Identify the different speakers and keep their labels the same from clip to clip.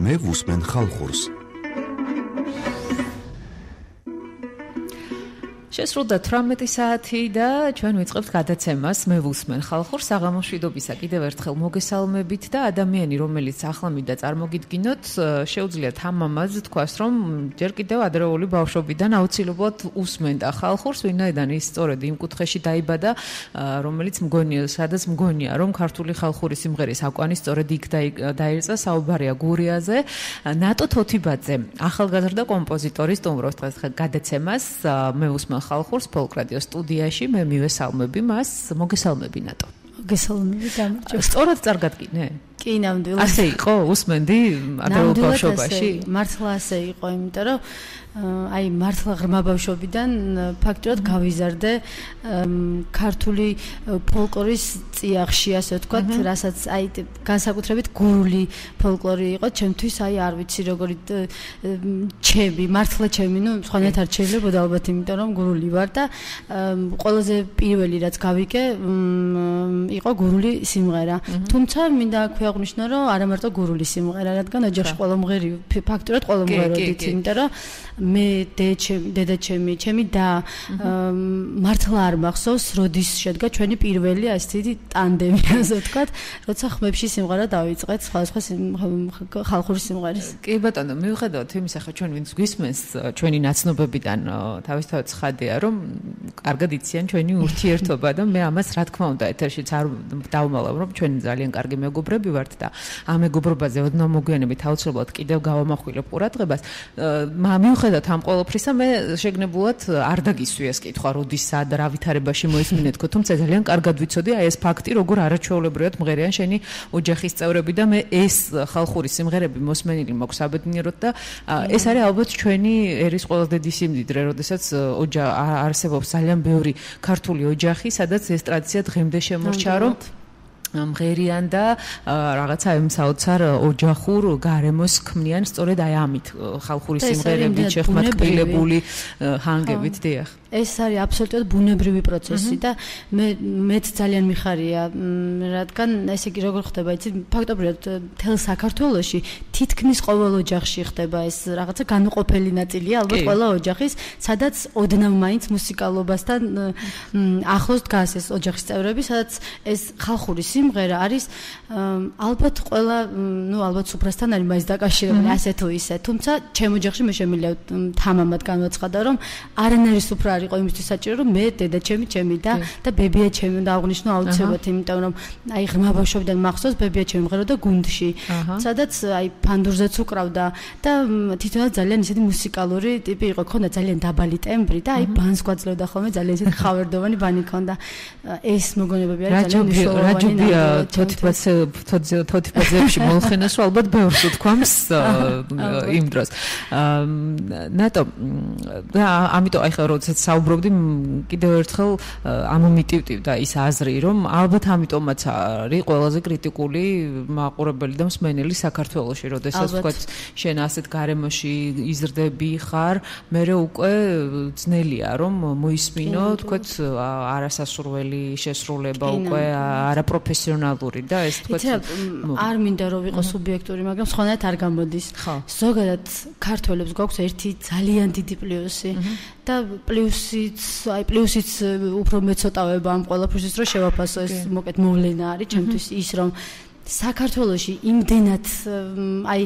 Speaker 1: მე ვუსმენ ხალხურს.
Speaker 2: შესრულდა 18 საათი და ჩვენ ვიწყებთ გადაცემას მე ვუსმენ ხალხურს საღამოშვიდობისა კიდევ ერთხელ მოგესალმებით და ადამიანი რომელიც ახლა მინდა წარმოგიდგინოთ შეუძლიათ ამ ამაზე თქვას რომ ჯერ კიდევ ადრეული ბავშვობიდან აუცილებლად უსმენდა ხალხურს ვინაიდან ის სწორედ იმ კუთხეში დაიბადა რომელიც მგონია სადაც მგონია რომ ქართული ხალხური სიმღერის აკვანი სწორედ იქ დაიწყო საუბარია გურიაზე ნატო თოთიბაძე ახალგაზრდა კომპოზიტორი სტუმრობს დღეს გადაცემას მე ვუსმენ ხალხურს ფოლკ რადიო სტუდიაში მე მივესალმები მას მოგესალმები ნატო
Speaker 3: მოგესალმები გამარჯობა
Speaker 2: სწორად წარგადგინე
Speaker 3: კი ნამდვილად
Speaker 2: ასე იყო უსმენდი ადრეულ ბავშვობაში
Speaker 3: მართლა ასე იყო იმიტომ რომ აი მართლა ღრმა ბავშვობიდან ფაქტობრივად გავიზარდე ქართული ფოლკლორის წიაღში ასე ვთქვათ რასაც აი განსაკუთრებით გურული ფოლკლორი იყო ჩემთვის აი არ ვიცი როგორი ჩემი მართლა ჩემი ნუ სხვანაირად არ შეიძლებოდა ალბათ იმიტომ რომ გურული ვარ და ყველაზე პირველი რაც გავიგე იყო გურული სიმღერა თუმცა მინდა აღვნიშნო რომ არა მარტო გურული სიმღერა რადგან ოჯახში ყველა მღერი ფაქტობრივად ყველა მღეროდით იმიტომ რომ მე დედაჩემი ჩემი და მართლა არ მახსოვს როდის შედგა ჩვენი პირველი ასეთი ტანდემი ასე ვთქვათ როცა ხმებში სიმღერა დავიწყეთ სხვადასხვა ხალხური სიმღერის
Speaker 2: კი ბატონო მიუხედავად იმისა ხა ჩვენ ვინც გვისმენს ჩვენი ნაცნობებიდან თავისთავად ცხადია რომ კარგად იციან ჩვენი ურთიერთობა და მე ამას რა თქმა უნდა ეთერშიც არ დავმალავ რომ ჩვენ ძალიან კარგი მეგობრები ვართ და ამ მეგობრობაზე ოდნავ მოგვიანებით აუცილებლად კიდევ გავამახვილებ ყურადღებას მიუხედავად ამ ყოველფრისა მე შეგნებულად არ დაგისვი ეს კითხვა როდისა და რა ვითარებაში მოისმინეთქო თუმცა ძალიან კარგად ვიცოდი აი ეს ფაქტი როგორ არაჩვეულებრივად მღერიან შენი ოჯახის წევრები და მე ეს ხალხური სიმღერები მოსმენილი მაქვს საბედნიეროდ და ეს არის ალბათ ჩვენი ერის ყველაზე დიდი სიმდიდრე როდესაც არსებობს ძალიან ბევრი ქართული ოჯახი სადაც ეს ტრადიცია დღემდე შემორჩა რომ მღერიან და რაღაცა იმ საოცარ ოჯახურ გარემოს ქმნიან სწორედ აი ამით ხალხური სიმღერებით შეხმატკბილებული ჰანგებით დიახ
Speaker 3: ეს არის აბსოლუტურად ბუნებრივი პროცესი და მეც ძალიან მიხარია რადგან ესე იგი როგორ ხდება იცი ფაქტობრივად მთელ საქართველოში თითქმის ყოველ ოჯახში ხდება ეს რაღაცა განუყოფელი ნაწილია ალბათ ყველა ოჯახის სადაც ოდნავ მაინც მუსიკალობასთან ახლოს დგას ეს ოჯახის წევრები სადაც ეს ხალხური სიმღერა არის ალბათ ყველა ნუ ალბათ სუფრასთან არის მაინც დაკავშირებული ასე თუ ისე თუმცა ჩემ ოჯახში მე შემიძლია თამამად განვაცხადა რომ არანაირი სუფრა იყო იმისთვის საჭირო რომ მე დედაჩემი ჩემი და ბებია ჩემი და აღნიშნო აუცილებლად იმიტომ რომ აი ღრმა ბავშვობიდან მახსოვს ბებია ჩემი მღეროდა გუნდში სადაც აი ფანდურზეც უკრავდა და თვითონაც ძალიან ისეთი მუსიკალური ტიპი იყო ქონდა ძალიან დაბალი ტემბრი და აი ბანს გვაძლევდა ხოლმე ძალიან ისეთი ხავერდოვანი ბანი ქონდა ეს მოგონებები არის ძალიან მნიშვნელოვანი თოთიბაძეებში მოლხენას ალბათ ბევრს უთქვამს იმ დროს ნატო ამიტომ აი ხა როდესაც საუბრობდი კიდევ ერთხელ ამომიტივტივდა ის აზრი რომ ალბათ ამიტომაც არის ყველაზე კრიტიკული მაყურებელი და მსმენელი საქართველოში როდესაც ვთქვათ შენ ასეთ გარემოში იზრდები ხარ მერე უკვე ძნელია რომ მოისმინო ვთქვათ არასასურველი შესრულება უკვე არაპროფესიონალური და ეს ვთქვათ არ მინდა რომ ვიყო სუბიექტური მაგრამ სხვანაირად არ გამოდის ზოგადად ქართველებს გვაქვს ერთი ძალიან დიდი პლუსი და პლუსიც უფრო მეცოტავება ამ ყველაფერს რომ შევაფასო ეს მოკეთ მოვლენა არის ჩემთვის ის რომ საქართველოში იმდენად აი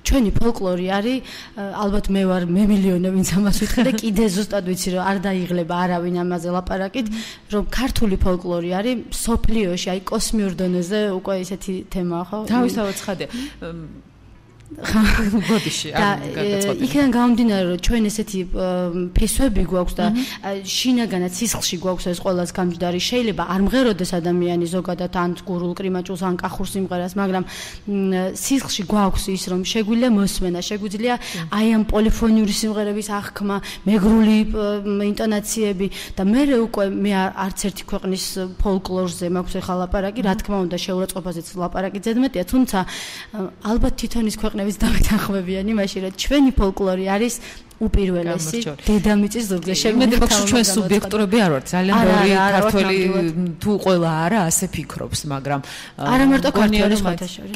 Speaker 3: ჩვენი ფოლკლორი არის ალბათ მე ვარ მე მილიონი ვინც ამას ვიტყვი და კიდე ზუსტად ვიცი რომ არ დაიღლება არავინ ამაზე ლაპარაკით რომ ქართული ფოლკლორი არის სოფლიოში აი კოსმიურ დონეზე უკვე ესეთი თემაა ხო
Speaker 2: თავისთავად ცხადია გოდიში
Speaker 3: იქიდან გამომდინარე რომ ჩვენ ესეთი ფესვები გვაქვს და შინაგანად სისხლში გვაქვს ეს ყველას გამჯდარი შეიძლება არ მღეროდეს ადამიანი ზოგადად ან გურულ კრიმაჭულს ან კახურ სიმღერას მაგრამ სისხლში გვაქვს ის რომ შეგვიძლია მოსმენა შეგვიძლია აი ამ პოლიფონიური სიმღერების აღქმა მეგრული ინტონაციები და მე უკვე მე არც ერთი ქვეყნის ფოლკლორზე მაქვს ახლა ლაპარაკი რა თქმა უნდა შეურაცხყოფაზეც ლაპარაკი ზედმეტია თუმცა ალბათ თვითონ ის ქვეყნების დამეთანხმებიანი მაშინ რომ ჩვენი ფოლკლორი არის
Speaker 4: უპირველესი დედამიწის ზურგზე
Speaker 3: შემიძლია ჩვენ სუბიექტურები არ ვართ ძალიან ბევრი ქართველი თუ ყველა არა ასე ფიქრობს მაგრამ
Speaker 4: არა მარტო ქართველი სხვათაშორის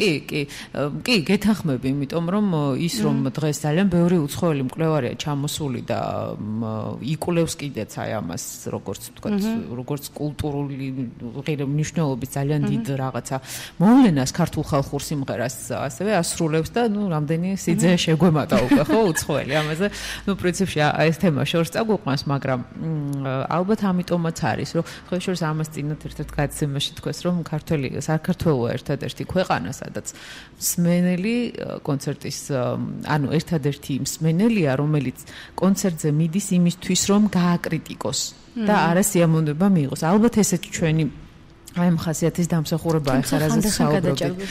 Speaker 3: კი გეთანხმები იმიტომ რომ ის რომ დღეს ძალიან ბევრი უცხოელი მკვლევარია ჩამოსული და იკვლევს კიდეც აი ამას როგორც ვთქვათ როგორც კულტურული ღირა მნიშვნელობის ძალიან დიდ რაღაცა მოვლენას ქართულ ხალხურ სიმღერას ასევე ასრულებს და ნუ რამდენი სიძე შეგვემატა უკვე ხო უცხოელი ამაზე ნუ პრინციპში ეს თემა შორს წაგვიყვანს მაგრამ ალბათ ამიტომაც არის რომ ხო შორს ამას წინათ ერთ-ერთ გადაცემაში თქვეს რომ საქართველო ერთადერთი ქვეყანა სადაც მსმენელი კონცერტის ანუ ერთადერთი მსმენელია რომელიც კონცერტზე მიდის იმისთვის რომ გააკრიტიკოს და არა სიამოვნება მიიღოს ალბათ ესეთი ჩვენი აი ამ ხასიათის დამსახურება ახლა რაზეც საუბრობთ.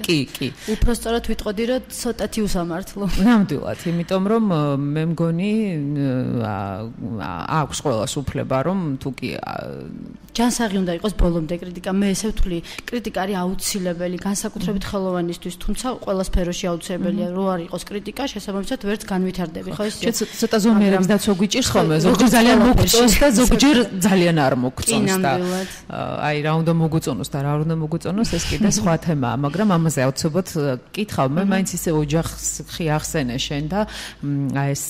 Speaker 3: კი.
Speaker 4: უпростоრად ვიტყოდი რომ ცოტათი უსამართლო.
Speaker 3: ნამდვილად, იმიტომ რომ მე მგონი აქვს ყველას უფლება რომ თუკი
Speaker 4: ჯანსაღი უნდა იყოს ბოლომდე კრიტიკა. მე ესე ვთვლი, კრიტიკა არის აუცილებელი, განსაკუთრებით ხელოვანისთვის, თუმცა ყველა სფეროში აუცილებელია. რო არ იყოს კრიტიკა, შესაბამისად ვერც განვითარდები, ხო ეს?
Speaker 3: ცოტა ზომიერებს დაცვა გვიჭირს ხოლმე, ზოგჯერ ძალიან მოგწონს და ზოგჯერ ძალიან არ მოგწონს და აი რა უნდა მოგუწონოს და რა უნდა მოგუწონოს ეს კიდე სხვა თემაა, მაგრამ ამაზე აუცილებლად კითხავ. მე მაინც ისე ოჯახი ახსენე შენ და აი ეს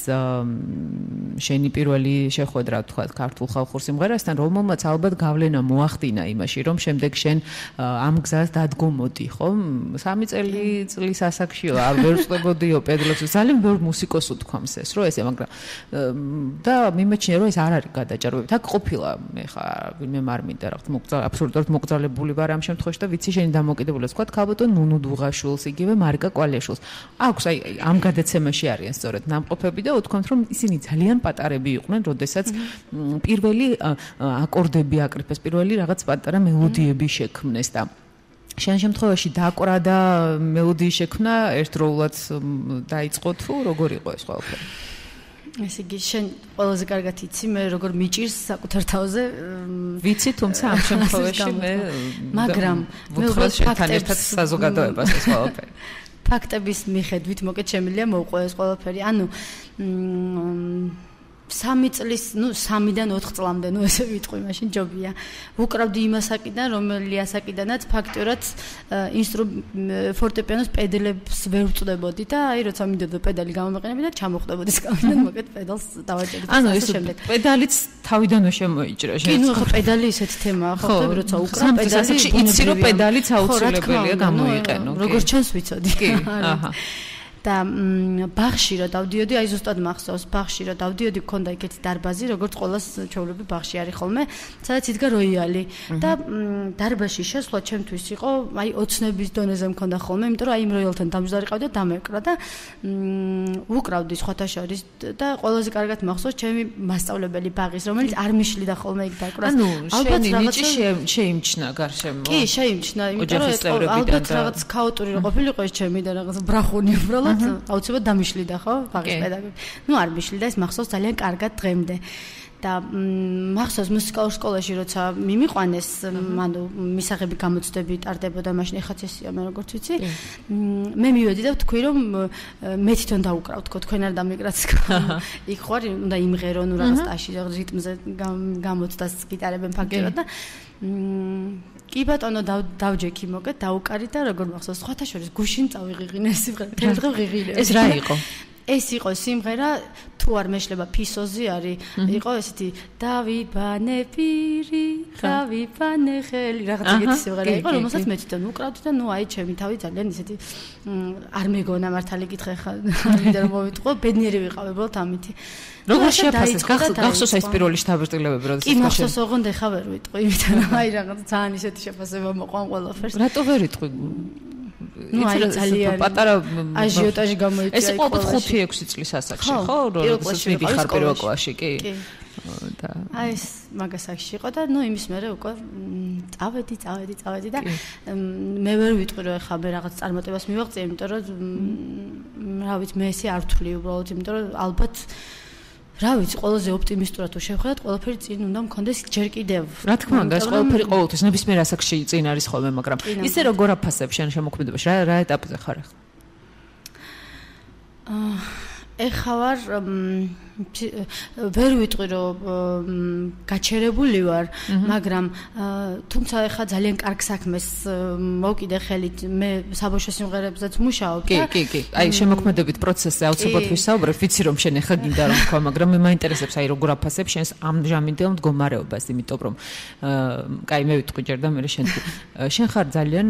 Speaker 3: შენი პირველი შეხვედრა თქვა ქართულ ხალხურ სიმღერასთან, რომელმაც ალბათ გავლენა მოახდინა იმაში, რომ შემდეგ შენ ამ გზას დადგომოდი, ხო? 3 წლის ასაკშიო, არ ვერ წვდებოდიო პედლებს, ძალიან ბევრ მუსიკოს უთქვამს ეს, რომ ესე, მაგრამ და მიმეჩნია, რომ ეს არ არის გადაჭარბებით. აქ ყოფილა, მე ხა ვინმე არ მინდა რაღაც აბსოლუტურად მოგწალებული ვარ ამ შემთხვევაში და ვიცი შენი დამოკიდებულება თქვა ქალბატონ ნუნუ დუღაშვილს, იგივე მარიკა კვალიაშვილს. აქვს აი ამ გადაცემაში არიან სწორედ ნამყოფები და უთქვამთ, რომ ისინი ძალიან პატარები იყვნენ, როდესაც პირველი აკორდები აკრიფეს, პირველი რაღაც პატარა მელოდიები შექმნეს და შენ შემთხვევაში დაკვრა და მელოდიის შექმნა ერთდროულად დაიწყო თუ როგორ იყო ეს ყველაფერი?
Speaker 4: ესე იგი შენ ყველაზე კარგად იცი მე როგორ მიჭირს საკუთარ თავზე
Speaker 3: ვიცი თუმცა ამ შემთხვევაში მე
Speaker 4: მაგრამ მე
Speaker 3: უბრალოდ ერთად საზოგადოებას ეს ყველაფერი
Speaker 4: ფაქტების მიხედვით მოკეთ შემიძლია მოვყვე ეს ყველაფერი ანუ 3 წლის, 3-დან 4 წლამდე, ესე ვიტყვი, მაშინ ჯობია. ვუკრავდი იმ ასაკიდან, რომელი ასაკიდანაც ფაქტურად ფორტეპიანოს პედალებს ვერ ვწვდებოდი და აი როცა მინდოდა პედალი გამომეყენებინა და ჩამოხვდებოდი სკამიდან, მოკეთ პედალს დავაჭერდი და ასე შემდეგ.
Speaker 3: პედალიც თავიდანვე შემოიჭრა
Speaker 4: შენ. კი, ხო, პედალი ესეთი თემაა, ხო, როცა უკრავ პედალი,
Speaker 3: იცი რომ პედალიც აუცილებელია გამოიყენო.
Speaker 4: როგორც ჩანს ვიცოდი.
Speaker 3: კი, აჰა.
Speaker 4: და ბაღში რა დავდიოდი, აი ზუსტად მახსოვს, ბაღში რა დავდიოდი, მქონდა იქეთი დარბაზი, როგორც ყოველას ჩვეულები ბაღში არის ხოლმე, სადაც იდგა როიალი და დარბაზში შესვლა ჩემთვის იყო, აი ოცნების დონეზე მქონდა ხოლმე, იმიტომ რომ აი იმ როიალთან დამჯდარი ყავდა და დამეკრა და ვუკრავდი სხვათა შორის და ყველაზე კარგად მახსოვს ჩემი მასწავლებელი ბაღის, რომელიც არ მიშლიდა ხოლმე იქ დაკვრას.
Speaker 3: ანუ შენი ნიჭი შეიმჩნა გარშემო.
Speaker 4: კი, შეიმჩნა, იმიტომ რომ ალბათ რაღაც ქაოტური ყოფილიყო ეს ჩემი და რაღაც ბრახუნი უბრალოდ აუცილებლად დამიშლიდა ხო ბაღის პედაგოგი. ნუ არ მიშლიდა ეს მახსოვს ძალიან კარგად დღემდე. და მახსოვს მუსიკალურ სკოლაში როცა მიმიყვანეს, ანუ მისაღები გამოცდები ტარდებოდა მაშინ ეხაც ესია მე როგორც ვიცი. მე მივედი და ვთქვი რომ მე თვითონ დავუკრავ თქო თქვენ არ დამეკრაც. იქ ხარ უნდა იმღერო ნუ რაღაც ტაში რიტმზე გამოცდას გიტარებენ ფაქტურად და კი ბატონო დავჯექი მოკეთ დაუკარი და როგორ მახსოვს სხვათა შორის გუშინ წავიღიღინე სიმღერა თელდღე ვიღილე
Speaker 3: ეს რა იყო
Speaker 4: ეს იყო სიმღერა თუ არ მეშლება ფისოზი არის იყო ესეთი დავიბანე პირი დავიბანე ხელი რაღაც ეგეთი სიმღერა იყო რომელსაც მე თვითონ უკრავდი და ნუ აი ჩემი თავი ძალიან ისეთი არ მეგონა მართალი კითხე ხა ვიდრე მოვიტყო ბედნიერი ვიყავი უბრალოდ ამითი
Speaker 3: როგორ შეაფასეს გახსოვს ეს პირველი შთაბეჭდილებები როდესაც
Speaker 4: კი მახსოვს ოღონდ ეხა ვერ ვიტყვი იმიტომ რომ აი რაღაც ძალიან ისეთი შეფასება მოყვან ყველაფერს
Speaker 3: რატო ვერ იტყვი
Speaker 4: ნუ აი ძალიან
Speaker 3: პატარა
Speaker 4: აჟიოტაჟი გამოიწვია
Speaker 3: ეს იყო 5-6 წლის ასაკში ხო როდესაც მიდიხარ პირველ კლასში კი
Speaker 4: და აი ეს მაგასაკში იყო და ნუ იმის მერე უკვე წავედი და მე ვერ ვიტყვი რომ ეხა მე რაღაც წარმატებას მივაღწია იმიტომ რომ რა ვიცი მე ესე არ ვთვლი უბრალოდ იმიტომ რომ ალბათ რა ვიცი, ყველაზე ოპტიმისტურად თუ შევხედოთ, ყველაფერი წინ უნდა მქონდეს ჯერ კიდევ.
Speaker 3: რა თქმა უნდა, ეს ყველაფერი ყოველთვის ნებისმიერ ასაკში წინ არის ხოლმე, მაგრამ ისე როგორ აფასებ შენ შემოქმედებაში, რა ეტაპზე ხარ ახლა?
Speaker 4: ეხა ვარ ვერ ვიტყვი რომ გაჩერებული ვარ, მაგრამ თუმცა ეხა ძალიან კარგ საქმეს მოვკიდე ხელით, მე საბავშვო სიმღერებზეც მუშაობ და
Speaker 3: კი, აი შემოქმედებით პროცესზე აუცილებლად ვისაუბრებ, ვიცი რომ შენ ეხა გინდა რომ თქვა, მაგრამ მე მაინტერესებს აი როგორ აფასებ შენს ამჟამინდელ მდგომარეობას, იმიტომ რომ კაი მე ვიტყვი ჯერ და მე შენ შენ ხარ ძალიან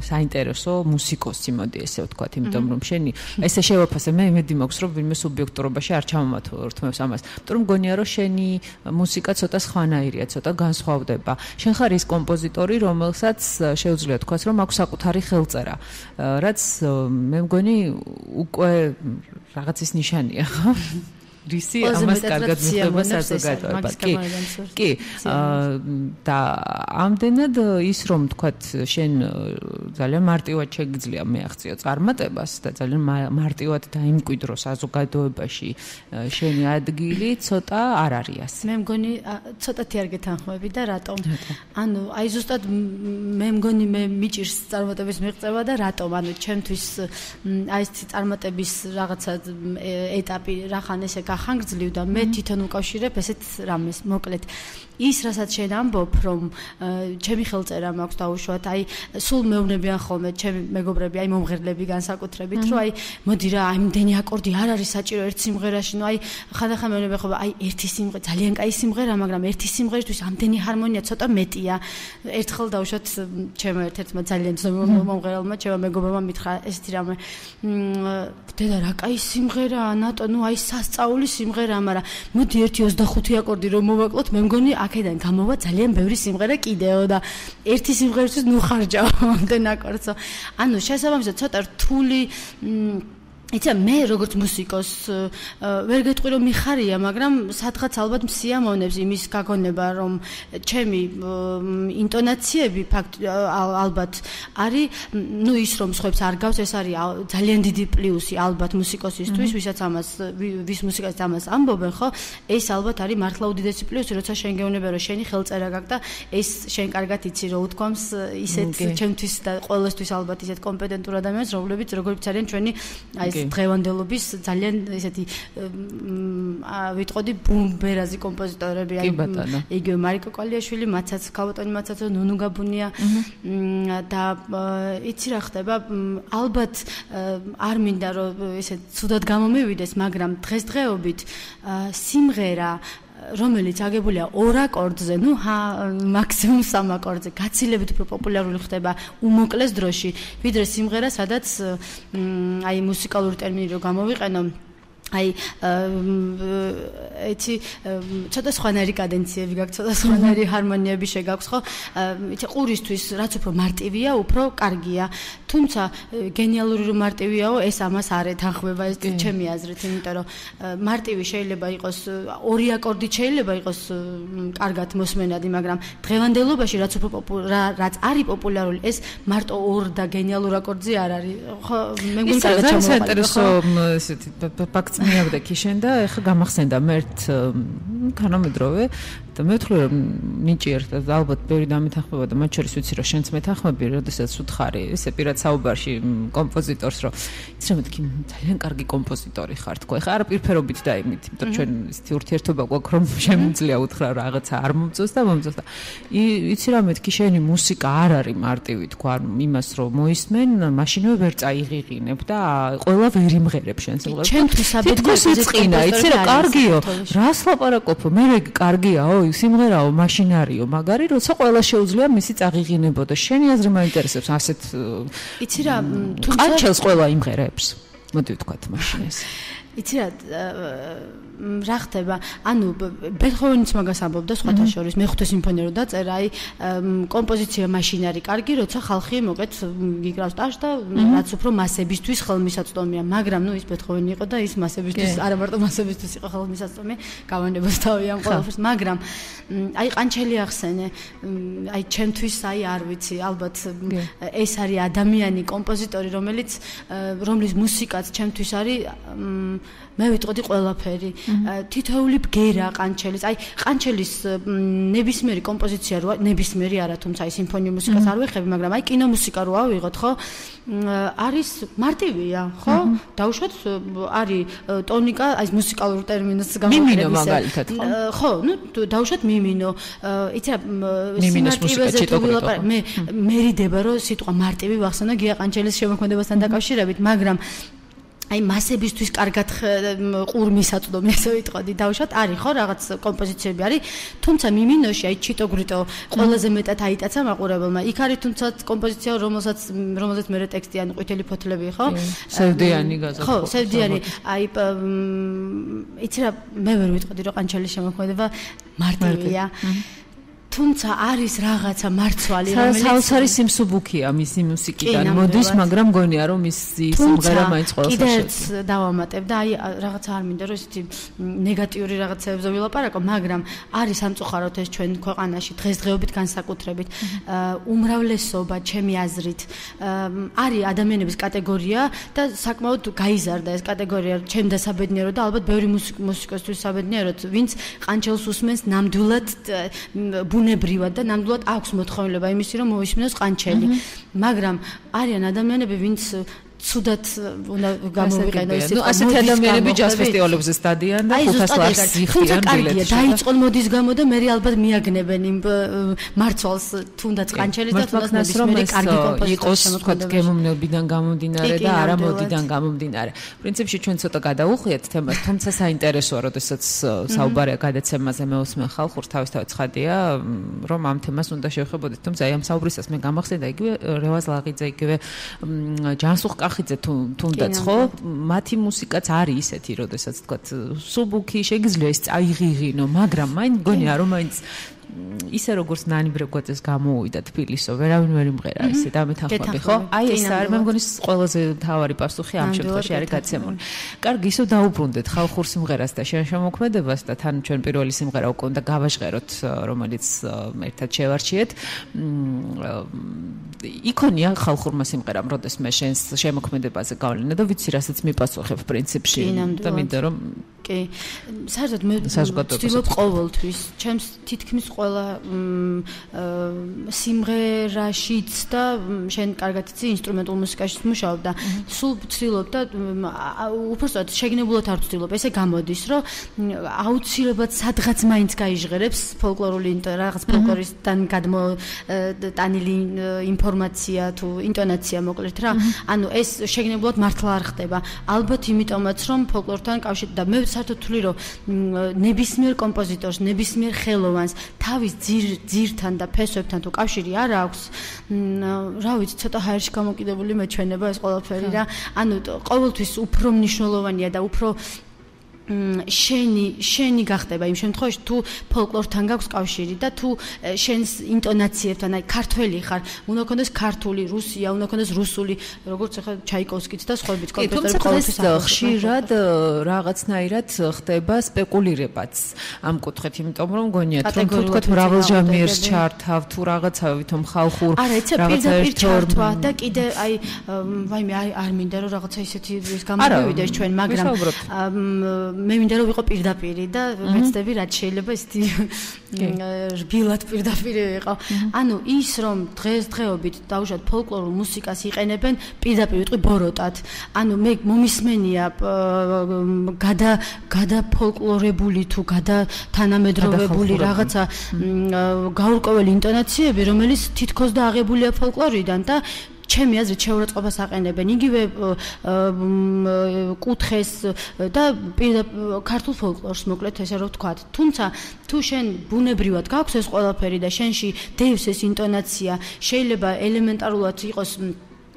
Speaker 3: საინტერესო მუსიკოსი, მოდი ესე ვთქვათ, იმიტომ რომ შენი ესე შევაფასე, მე იმედი მაქვს რომ ვინმე სუბიექტურობაში არ რთმევს ამას. იმიტომ რომ გონია რომ შენი მუსიკა ცოტა სხვანაირია, ცოტა განსხვავდება. შენ ხარ ის კომპოზიტორი, რომელსაც შეუძლია თქვას, რომ აქვს საკუთარი ხელწერა, რაც მე მგონი უკვე რაღაცის ნიშანია, ხო? რისი ამას კარგად მიხვდება საზოგადოებას. კი. და ამდენად ის რომ თქვათ შენ ძალიან მარტივად შეგიძლია მეაღწიო წარმატებას და ძალიან მარტივად დაიმკვიდრო საზოგადოებაში შენი ადგილი ცოტა არ არის ასე.
Speaker 4: მე მგონი ცოტათი არ გეთანხმები და რატომ? ანუ აი ზუსტად მე მგონი მე მიჭირს წარმატების მიღწევა და რატომ? ანუ ჩემთვის აი ეს წარმატების რაღაცა ეტაპი რახან ესე ხანგრძლივდა მე თვითონ უკავშირებ ესეთ რამეს მოკლედ ის რასაც შენ ამბობ რომ ჩემი ხელწერა მაქვს დაუშვათ აი სულ მეუბნებიან ხოლმე ჩემი მეგობრები აი მომღერლები განსაკუთრებით რომ აი მოდი რა აი იმდენი აკორდი არ არის საჭირო ერთ სიმღერაში ნუ აი ხანდახან მეუბნებიან ხოლმე აი ერთი სიმღერა ძალიან კაი სიმღერა მაგრამ ერთი სიმღერისთვის ამდენი ჰარმონია ცოტა მეტია ერთხელ დაუშვათ ჩემო ერთ-ერთმა ძალიან ცნობილ მომღერალმა ჩემო მეგობრებმა მითხრა ესეთი რამე დედა რა კაი სიმღერაა ნატო ნუ აი სასწაული სიმღერაა მაგრამ მოდი ერთი 25 აკორდი რომ მოვაკლოთ მე მგონი აქედან გამოვა ძალიან ბევრი სიმღერა კიდეო და ერთი სიმღერისთვის ნუ ხარჯავ ამდენ აკორდსო ანუ შესაბამისად ცოტა რთული იცი მე როგორც მუსიკოს ვერ გეტყვი რომ მიხარია მაგრამ სადღაც ალბათ მსიამოვნებს იმის გაგონება რომ ჩემი ინტონაციები ფაქტ ალბათ არის ნუ ის რომ სხვებს არ გავს ეს არის ძალიან დიდი პლუსი ალბათ მუსიკოსისთვის ვისაც ამას ვის მუსიკას ამას ამბობენ ხო ეს ალბათ არის მართლა უდიდესი პლუსი როცა შენ გეუბნება რომ შენი ხელწერა გაქვს და ეს შენ კარგად იცი რომ უთქვამს ისეთ ჩემთვის და ყოველთვის ალბათ ისეთ კომპეტენტურ ადამიანს რომლებიც როგორიც არიან ჩვენი აი დღევანდელობის ძალიან ესეთი ვიტყოდი ბუმბერაზი კომპოზიტორები
Speaker 3: აი
Speaker 4: იგივე მარიკო კალიაშვილი, მაცაც ქალბატონი მაცაც ნუნუ გაბუნია და იცი რა ხდება ალბათ არ მინდა რომ ესე ცუდად გამომივიდეს მაგრამ დღესდღეობით სიმღერა რომელიც აგებულია 2 აკორდზე, ნუ მაქსიმუმ 3 აკორდზე, გაცილებით უფრო პოპულარული ხდება უმოკლეს დროში, ვიდრე სიმღერა, სადაც აი მუსიკალური ტერმინი რო გამოვიყენო აი ეთი ცოტა სხვანაირი კადენციები გაქვს, ცოტა სხვანაირი ჰარმონიები შეგაქვს, ხო? იცი ყურისთვის რაც უფრო მარტივია, უფრო კარგია. თუმცა გენიალური რომ მარტივიაო, ეს ამას არ ეთანხმება ეს ჩემი აზრით, იმიტომ რომ მარტივი შეიძლება იყოს 2 აკორდით შეიძლება იყოს კარგად მოსმენადი, მაგრამ დღევანდელობაში რაც უფრო რაც არის პოპულარული, ეს მარტო 2 და გენიალურ აკორდზე არ არის. ხო, მე მგონი კარგად ჩამოვყალიბდა.
Speaker 3: ეს საინტერესო ესეთი ფაქტს მიავდექი შენ და ეხლა გამახსენდა მე ერთ თანამედროვე და მე ვთქვი რომ ნიჭიერ და ალბათ ბევრი დამეთანხმება და მათ შორის ვიცი რომ შენც მეთანხმები როდესაც უთხარი ესე პირად საუბარში კომპოზიტორს რომ იცი რა მეთქი ძალიან კარგი კომპოზიტორი ხარ თქვა ეხლა არ პირფერობით და იმით იმიტომ რომ ჩვენ ისეთი ურთიერთობა გვაქვს რომ შემიძლია უთხრა რაღაცა არ მომწონს და მომწონს და იცი რა მეთქი შენი მუსიკა არ არის მარტივი თქვა იმას რომ მოისმენ მაშინვე ვერ წაიღიღინებ და ყველა ვერ იმღერებ შენ სიმღერას
Speaker 4: ჩემთვის
Speaker 3: თითქოს ეწყინა იცი რა კარგიო რას ლაპარაკობ მე კარგიაო სიმღერაო მაშინარიო მაგარი როცა ყველა შეუძლია მისი წაღიღინებო და შენი აზრი მაინტერესებს ასეთ
Speaker 4: იცი რა
Speaker 3: თუმცა ყაჩელს ყველა იმღერებს მოდი ვთქვათ მაშინ ეს
Speaker 4: იცი რა ხდება ანუ ბეთჰოვენიც მაგას ამბობდა სხვათა შორის მეხუთე სიმფონია რო დაწერა აი კომპოზიცია მაშინ არის კარგი როცა ხალხი მოკეთ გიკრავს ტაშ და რაც უფრო მასებისთვის ხელმისაწვდომია მაგრამ ნუ ის ბეთჰოვენი იყო და ის მასებისთვის არა მარტო მასებისთვის იყო ხელმისაწვდომი გავანებას თავი ამ ყველაფერს მაგრამ აი ყანჩელი ახსენე აი ჩემთვის აი არ ვიცი ალბათ ეს არის ადამიანი კომპოზიტორი რომლის მუსიკაც ჩემთვის არის მე ვიტყოდი ყველაფერი. თითოეული ბგერა ყანჩელის, აი ყანჩელის ნებისმიერი კომპოზიცია როა, ნებისმიერი არა, თუმცა აი სიმფონიურ მუსიკას არ ვიხები, მაგრამ აი კინომუსიკა რო ავიღოთ, ხო? არის მარტივია, ხო? დაუშვათ არის ტონიკა, აი მუსიკალურ ტერმინს
Speaker 3: გამოვიყენებ.
Speaker 4: ხო, ნუ დაუშვათ მიმინო. იცი რა სიმარტივეზე თუ ვილაპარაკ, მე მერიდება რომ სიტყვა მარტივი ვახსენო გია ყანჩელის შემოქმედებასთან დაკავშირებით, მაგრამ აი მასებისთვის კარგად ყურმისაწვდომი ესე ვიტყოდი დავუშვათ არის ხო რაღაც კომპოზიციები არის თუმცა მიმინოში აი ჩიტო გრიტო ყველაზე მეტად აიტაცა მაყურებელმა იქ არის თუმცა კომპოზიცია რომელზეც მე ტექსტი ან ყვითელი ფოთლები ხო
Speaker 3: სევდიანი გაზაფხული
Speaker 4: ხო სევდიანი აი იცი რა მე ვერ ვიტყოდი რომ ყანჩელის შემოქმედება მარტივია თუმცა არის რაღაცა მარცვალი
Speaker 3: რომელიც საოცარი სიმსუბუქია მისი მუსიკიდან მოდის მაგრამ მგონია რომ მისი სიმღერა მაინც ყველას
Speaker 4: კიდეც დავამატებ და აი რაღაცა არ მინდა რომ ისეთი ნეგატიური რაღაცებზე ვილაპარაკო მაგრამ არის სამწუხაროდ ეს ჩვენ ქვეყანაში დღესდღეობით განსაკუთრებით უმრავლესობა ჩემი აზრით არის ადამიანების კატეგორია და საკმაოდ გაიზარდა ეს კატეგორია ჩემ დასაბედნიეროდ და ალბათ ბევრი მუსიკოსთვის საბედნიეროდ ვინც ყანჩელს უსმენს ნამდვილად ბუნებრივად და ნამდვილად აქვს მოთხოვნილება იმისი რომ მოისმინოს ყანჩელი მაგრამ არიან ადამიანები ვინც ცუდად უნდა გამოვიყენოს
Speaker 3: ეს ასეთი ადამიანები ჯაზ ფესტივალებზე სტადიან და 500 ლარს ზიხიან ბილეთში
Speaker 4: დაიწყონ მოდის გამო და მე ალბათ მიაგნებენ იმ მარცვალს თუნდაც ყანჩელის და თუნდაც ნებისმიერი კარგი კომპოზიტორი
Speaker 3: იყოს თქვა გემოვნებიდან გამომდინარე და არა მოდიდან გამომდინარე პრინციპში ჩვენ ცოტა გადაუხვიეთ თემას თუმცა საინტერესოა როდესაც საუბარია გადაცემაზე მეусმენ ხალხურს თავისთავად ცხადია რომ ამ თემას უნდა შევხვებოდეთ თუმცა აი ამ საუბრისას მე გამახსენდა იგივე რევაზ ლაღიძე იგივე ჯანსუღ ხიძე თუნდაც ხო მათი მუსიკაც არის ისეთი როდესაც თქვა სუბუქი შეგიძლია ის წაიღიღინო მაგრამ მაინც გონია რომ მაინც ისე როგორც ნანი ბრეგვაძეს გამოუვიდა თბილისო ვერავინ ვერ იმღერა ესე და მეთანხმები ხო აი ეს არის მე მგონი ყველაზე მთავარი პასუხი ამ შემთხვევაში არის გაცემული კარგი ისო დაუბრუნდეთ ხალხურ სიმღერას და შენ შემოქმედებას და თან ჩვენ პირველი სიმღერა უკვე უნდა გავაჟღეროთ რომელიც ერთად შევარჩიეთ იქონია ხალხურმა სიმღერამ როდეს მე შენს შემოქმედებაზე გავლენა და ვიცი რასაც მიპასუხებ პრინციპში და მინდა რომ
Speaker 4: კი საერთოდ მე ვცდილობ ყოველთვის ჩემს თითქმის ყველა სიმღერაშიც და შენ კარგად იცი ინსტრუმენტულ მუსიკაშიც მუშაობ და სულ ვცდილობ და უბრალოდ შეგნებულად არ ვცდილობ ესე გამოდის რომ აუცილებლად სადღაც მაინც გაიჟღერებს ფოლკლორული რაღაც ფოლკლორისთან გადმოტანილი ინფორმაცია თუ ინტონაცია მოკლედ რა ანუ ეს შეგნებულად მართლა არ ხდება ალბათ იმიტომაც რომ ფოლკლორთან კავშირი და მე საერთოდ ვთვლი რომ ნებისმიერ კომპოზიტორს ნებისმიერ ხელოვანს თავის ძირთან და ფესვებთან თუ კავშირი არ აქვს რა ვიცი ცოტა ჰაერში გამოკიდებული მეჩვენება ეს ყველაფერი რა ანუ ყოველთვის უფრო მნიშვნელოვანია და უფრო შენი გახდება იმ შემთხვევაში თუ ფოლკლორთან გაქვს კავშირი და თუ შენს ინტონაციებთან აი ქართველი ხარ უნდა გქონდეს ქართული რუსია უნდა გქონდეს რუსული როგორც ახლა ჩაიკოვსკიც და სხვაებიც კომპოზიტორები ყოველთვის
Speaker 3: ხშირად რაღაცნაირად ხდება სპეკულირებაც ამ კუთხით იმიტომ რომ გონიათ რომ თუ თქვა მრავალჟამიერს ჩართავ თუ რაღაცა ვითომ ხალხურ
Speaker 4: რაღაცა ჩართვა და კიდე აი ვაიმე არ მინდა რომ რაღაცა ისეთი ის გამოვივიდეს ჩვენ მაგრამ მე მინდა რომ ვიყო პირდაპირი და მეცდები რაც შეიძლება ისეთი რბილად პირდაპირი ვიყო. ანუ ის რომ დღესდღეობით დაუშვათ ფოლკლორულ მუსიკას იყენებენ პირდაპირ ვიტყვი ბოროტად. ანუ მე მომისმენია გადაფოლკლორებული თუ გადათანამედროვებული რაღაცა გაურკვეველი ინტონაციები რომელიც თითქოს და აღებულია ფოლკლორიდან და ჩემი აზრით შეურაცხყოფას აყენებენ იგივე კუთხეს და ქართულ ფოლკლორს მოკლედ ესე რომ ვთქვათ. თუმცა თუ შენ ბუნებრივად გაქვს ეს ყველაფერი და შენში დევს ეს ინტონაცია, შეიძლება ელემენტარულად იყოს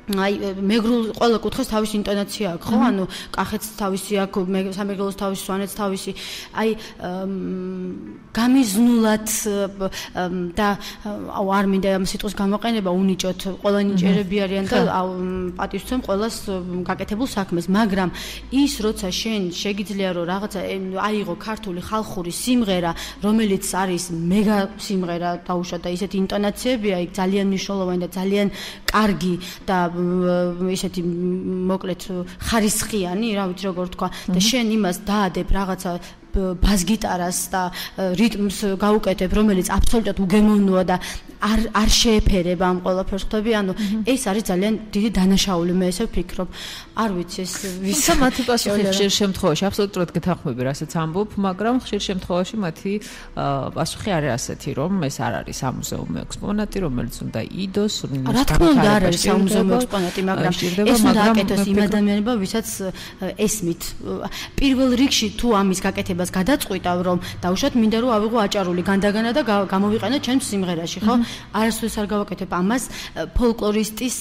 Speaker 4: აი მეგრულ ყველა კუთხეს თავისი ინტონაცია აქვს ხო ანუ კახეთს თავისი აქვს სამეგრელოს თავისი სვანეთს თავისი აი გამიზნულად და არ მინდა ამ სიტყვის გამოყენება უნიჭოთ ყველა ნიჭერები არიან და პატივცემ ყველას გაკეთებულ საქმეს მაგრამ ის როცა შენ შეგიძლია რომ რაღაცა აიღო ქართული ხალხური სიმღერა რომელიც არის მეგა სიმღერა დაუშვათ და ისეთი ინტონაციებია იქ ძალიან მნიშვნელოვანი და ძალიან კარგი და ისეთი მოკლედ ხარისხიანი, რა ვიცი როგორ თქვა და შენ იმას დაადებ რაღაცა ბას-გიტარას და რიტმს გაუკეთებ, რომელიც აბსოლუტურად უგემოვნოა და არ შეეფერება ამ ყველაფერს ხვდები, ანუ ეს არის ძალიან დიდი დანაშაული, მე ესე ვფიქრობ. არ ვიცი ეს
Speaker 3: ვისა მათი პასუხი ხშირ შემთხვევაში აბსოლუტურად გეთანხმები, რასაც ამბობ, მაგრამ ხშირ შემთხვევაში მათი პასუხი არის ასეთი, რომ ეს არ არის სამუზეუმო ექსპონატი, რომელიც უნდა იდოს,
Speaker 4: რა თქმა უნდა არ არის სამუზეუმო ექსპონატი, მაგრამ ეს უნდა აკეთოს იმ ადამიანებმა, ვისაც ესმით. პირველ რიგში თუ ამის გაკეთებას გადაწყვიტავ, რომ დაუშვათ მინდა რომ ავიღო აჭარული განდაგანა და გამოვიყენო ჩემს სიმღერაში, ხო? არასდროს არ გავაკეთებ ამას ფოლკლორისტის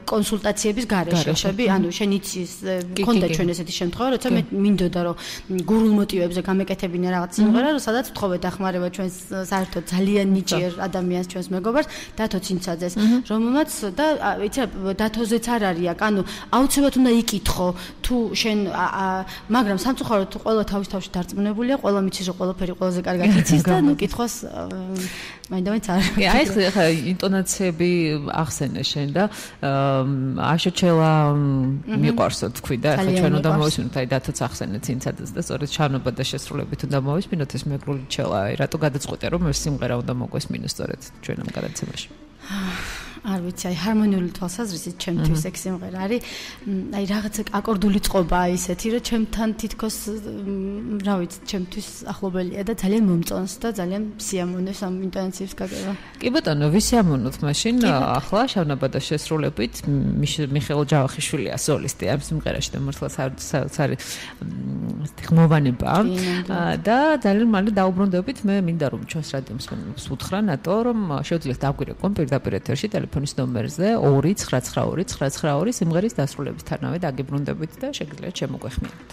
Speaker 4: კონსულტაციების გარეშე. ხები, ანუ შენ იცის, გქონდა ჩვენ ესეთი შემთხვევა, როცა მე მინდოდა რომ გურულ მოტივებზე გამეკეთებინა რაღაც სიმღერა, რომ სადაც თხოვე დახმარება ჩვენს საერთოდ ძალიან ნიჭიერ ადამიანს, ჩვენს მეგობარს, დათო ცინცაძეს, რომელმაც და იცი დათოზეც არ არის აქ, ანუ აუცილებლად უნდა იკითხო თუ შენ მაგრამ სამწუხაროდ ყველა თავის დარწმუნებულია, ყველა მიცის რომ ყველაფერი ყველაზე კარგად იცის და ნუ კითხოს მაინდამაინც არ.
Speaker 3: აი ხა ინტონაციები ახსენე შენ და აშოჩელა მიყვარსო თქვი და ხა ჩვენ უნდა მოვისმინოთ აი დათოც ახსენე ცინცაძეს და სწორედ ჩანობა და შესრულებით უნდა მოვისმინოთ ეს მეგრული ჩელა აი რატო გადაწყვეტე რომ ეს სიმღერა უნდა მოგვესმინოს სწორედ ჩვენ ამ გადაცემაში.
Speaker 4: არ ვიცი, აი ჰარმონიული თვალსაზრისით ჩემთვის ეგ სიმღერა არის, აი რაღაცა აკორდული წყობა ისეთი, რომ ჩემთან თითქოს რა ვიცი, ჩემთვის ახლობელია და ძალიან მომწონს და ძალიან სიამოვნებს ამ ინტონაციების გაგება.
Speaker 3: კი ბატონო, ვისიამოვნოთ მაშინ ახლა შავნაბადა შესრულებით მიხეილ ჯავახიშვილია სოლისტი ამ სიმღერაში და მართლა საოცარი ხმოვანება და ძალიან მალე დაუბრუნდებით მე მინდა რომ ჩვენს რადიო მსმენელებს უთხრა ნატო რომ შეუძლიათ დაგვირეკონ პირდაპირ ეთერში ტელეფონის ნომერზე 2999992 სიმღერის დასრულებისთანავე დაგიბრუნდებით და შეგიძლიათ შემოგვეხმიანოთ.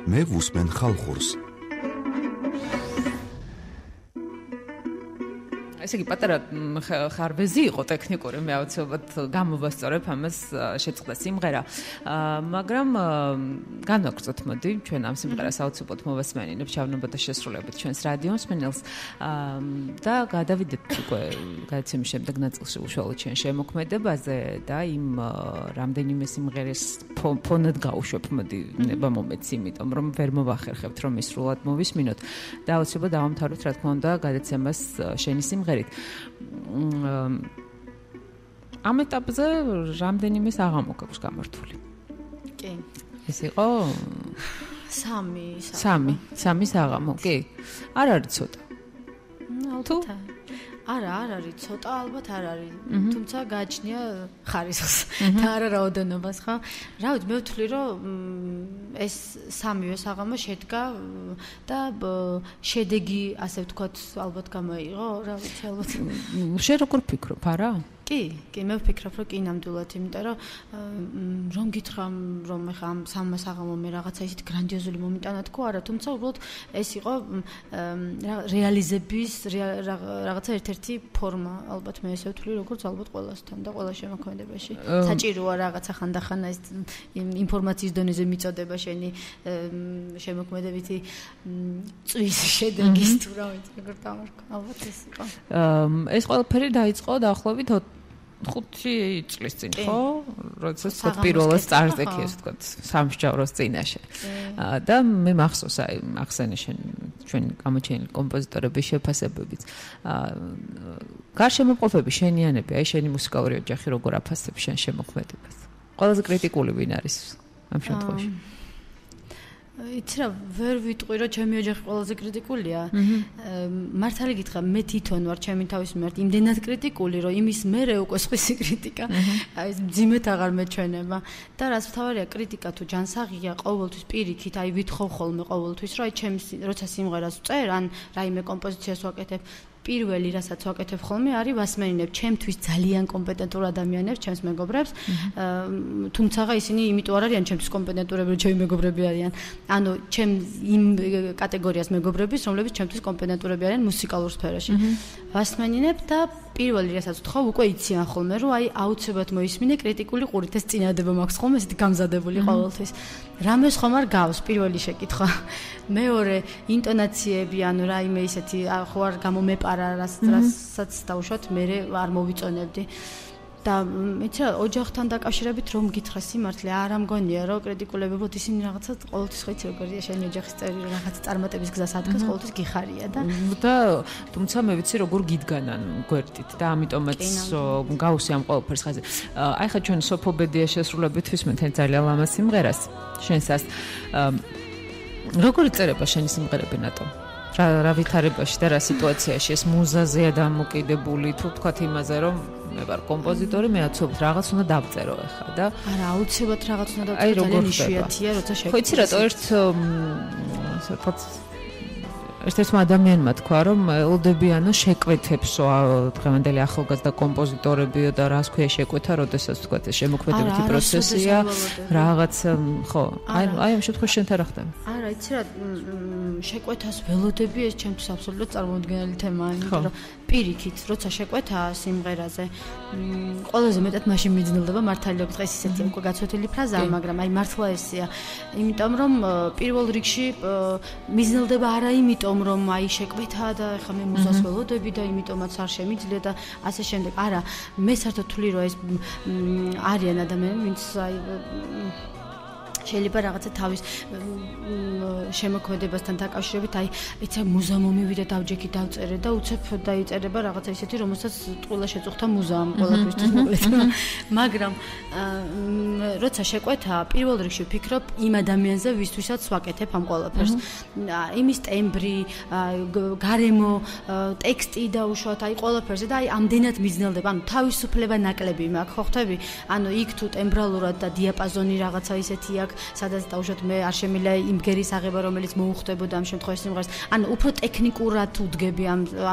Speaker 1: მე ვუსმენ ხალხურს.
Speaker 3: ესე იგი პატარა ხარბეზი იყო ტექნიკური, მე აუცილებლად გამოვასწორებ ამას შეწყდა სიმღერა. მაგრამ განვაგრძოთ მოდი ჩვენ ამ სიმღერას აუცილებლად მოვასმენინებ ჩავნობა და შესრულებით ჩვენს რადიო მსმენელს და გადავიდეთ უკვე გადაცემის შემდეგ ნაწილში უშუალოდ ჩვენ შემოქმედებაზე და იმ რამდენიმე სიმღერის ფონად გავუშვებ მოდი ნება მომეც იმიტომ რომ ვერ მოვახერხებთ რომ ისრულად მოვისმინოთ და აუცილებლად დავამთავრებთ რა თქმა უნდა გადაცემას შენი სიმღერით. ამ ეტაპზე რამდენიმე საღამო გაქვს გამართული?
Speaker 4: კი.
Speaker 3: ეს იყო 3 საღამო, კი. არ არის ცოტა.
Speaker 4: თუ არ არის ცოტა, ალბათ არ არის. თუმცა გააჩნია ხარისხს და არა რაოდენობას, ხო? რა ვიცი, მე ვთვლი, რომ ეს 3-ვე საღამო შედგა და შედეგი, ასე ვთქვათ, ალბათ გამოიღო, რა ვიცი, ალბათ.
Speaker 3: შენ როგორ ფიქრობ, არა?
Speaker 4: კი, მე ვფიქრობ, რომ კი ნამდვილად, იმიტომ რომ გითხრამ, რომ ეხა ამ 3 საღამო მე რაღაცა ისეთი გრანდიოზული მომიტანა თქო, არა, თუმცა უბრალოდ ეს იყო რეალიზების რაღაცა ერთ-ერთი ფორმა, ალბათ მე ესე ვთვლი, როგორც ალბათ ყველასთან და ყველა შემოქმედებაში. საჭიროა რაღაცა ხანდახანა ეს ინფორმაციის დონეზე მიწოდება შენი შემოქმედებითი წვის შედეგის თუ რა ვიცი, როგორ დამარქვა, ალბათ ეს იყო.
Speaker 3: ეს ყველაფერი დაიწყო დაახლოებით 5 წლის წინ, ხო? როდესაც პირველად წარზექი, ასე ვთქვათ, სამსჯავროს წინაშე. და მე მახსოვს, აი, ახსენე ჩვენი გამოჩენილი კომპოზიტორების შეფასებებიც. გარშემოყოფები, შენიანები, აი, შენი მუსიკალური ოჯახი როგორ აფასებს შენ შემოქმედებას? ყველაზე კრიტიკული ვინ არის ამ შემთხვევაში?
Speaker 4: იცი რა, ვერ ვიტყვი რომ ჩემი ოჯახი ყველაზე კრიტიკულია. მართალი გითხრა, მე თვითონ ვარ ჩემი თავის მიმართ იმდენად კრიტიკული, რომ იმის მერე უკვე სხვისი კრიტიკა, აი ეს მძიმედ აღარ მეჩვენება. და რაც მთავარია, კრიტიკა თუ ჯანსაღია, ყოველთვის პირიქით, აი ვითხოვ ხოლმე ყოველთვის, რომ აი ჩემს როცა სიმღერას ვწერ, ან რაიმე კომპოზიციას ვაკეთებ, პირველი რასაც ვაკეთებ ხოლმე არის ვასმენინებ ჩემთვის ძალიან კომპეტენტურ ადამიანებს, ჩემს მეგობრებს, თუმცა ისინი იმიტომ არ არიან ჩემთვის კომპეტენტურები, რომ ჩემი მეგობრები არიან. ანუ ჩემ იმ კატეგორიას მეგობრების, რომლებიც ჩემთვის კომპეტენტურები არიან მუსიკალურ სფეროში. ვასმენინებ და პირველი რასაც ვთხოვ, უკვე იციან ხოლმე, რომ აი აუცილებლად მოისმინე კრიტიკული ყურით, ეს წინადადება მაქვს ხოლმე, ესეთი გამზადებული ყოველთვის. რამეს ხომ არ გავს პირველი შეკითხვა. მეორე ინტონაციები, ანუ რაიმე ისეთი ხო არ გამომეპარა, რასაც დავუშვათ, მე არ მოვიწონებდი. და იცი რა, ოჯახთან დაკავშირებით რომ გითხრა სიმართლე, არ ამგონია, რომ კრიტიკულები ვოთ ისინი რაღაცა ყოველთვის ხო იცი როგორია შენი ოჯახის წევრი, რაღაც წარმატების გზას ადგას, ყოველთვის გიხარია და
Speaker 3: თუმცა მე ვიცი როგორ გიდგანან გვერდით და ამიტომაც გავუსი ამ ყველაფერს ხაზე. აი ხა ჩვენ სოფობედია შესრულებით ვისმენთ ძალიან ლამაზ სიმღერას შენსას. როგორ იწერება შენი სიმღერები ნატო? რა ვითარებაში და რა სიტუაციაში ეს მუზაზეა დამოკიდებული თუ თქვათ იმაზე რომ მე ვარ კომპოზიტორი, მე აცობთ რაღაც უნდა დავწერო ახლა და
Speaker 4: არა აუცილებლად რაღაც უნდა დავწერო, ძალიან იშვიათია როცა შეგ.
Speaker 3: ხო იცი რატო ერთ-ერთმა ადამიანმა თქვა რომ ელოდებიანო შეკვეთებსო დღევანდელი ახალგაზრდა კომპოზიტორებიო და რას ქვია შეკვეთა, როდესაც თქვათ ეს შემოქმედებითი პროცესია, რაღაც ხო, აი ამ შემთხვევაში შენ თან რა ხდება?
Speaker 4: არა, იცი რა, შეკვეთას ველოდები ეს ჩემთვის აბსოლუტურად წარმოუდგენელი თემაა, იმიტომ რომ პირიქით, როცა შეკვეთა სიმღერაზე, ყველაზე მეტად მაშინ მიძნელდება მართალი რომ დღეს ისეთი უკვე გაცვეთილი ფრაზაა, მაგრამ აი მართლა ესეა. იმიტომ რომ პირველ რიგში მიძნელდება არა იმიტომ რომ აი შეკვეთა და ეხლა მე მუზას ველოდები და იმიტომაც არ შემიძლია და ასე შემდეგ. არა, მე საერთოდ თვლი რომ ეს არიან ადამიანები, ვინც აი შეიძლება რაღაცა თავის შემოქმედებასთან დაკავშირებით, აი, ეცა მუზა მომივიდა დავჯექი დავწერე და უცებ დაიწერება რაღაცა ისეთი, რომელსაც ტყუილა შეწუხდა მუზა ამ ყველაფრისთვის მოკლედ. მაგრამ როცა შეკვეთა, პირველ რიგში ვფიქრობ იმ ადამიანზე, ვისთვისაც ვაკეთებ ამ ყველაფერს. იმის ტემბრი, გარემო, ტექსტი და უშუალოდ აი ყველაფერზე და აი ამდენად მიძნელდება, ანუ თავისუფლება ნაკლები მაქვს, ხო ხვდები? ანუ იქ თუ ტემბრალურად და დიაპაზონი რაღაცა ისეთი აქვს, სადაც დავუშვათ მე არ შემიძლია იმ გერის აღება, რომელიც მოუხდებოდა ამ შემთხვევაში სიმღერას. ანუ უფრო ტექნიკურად უდგები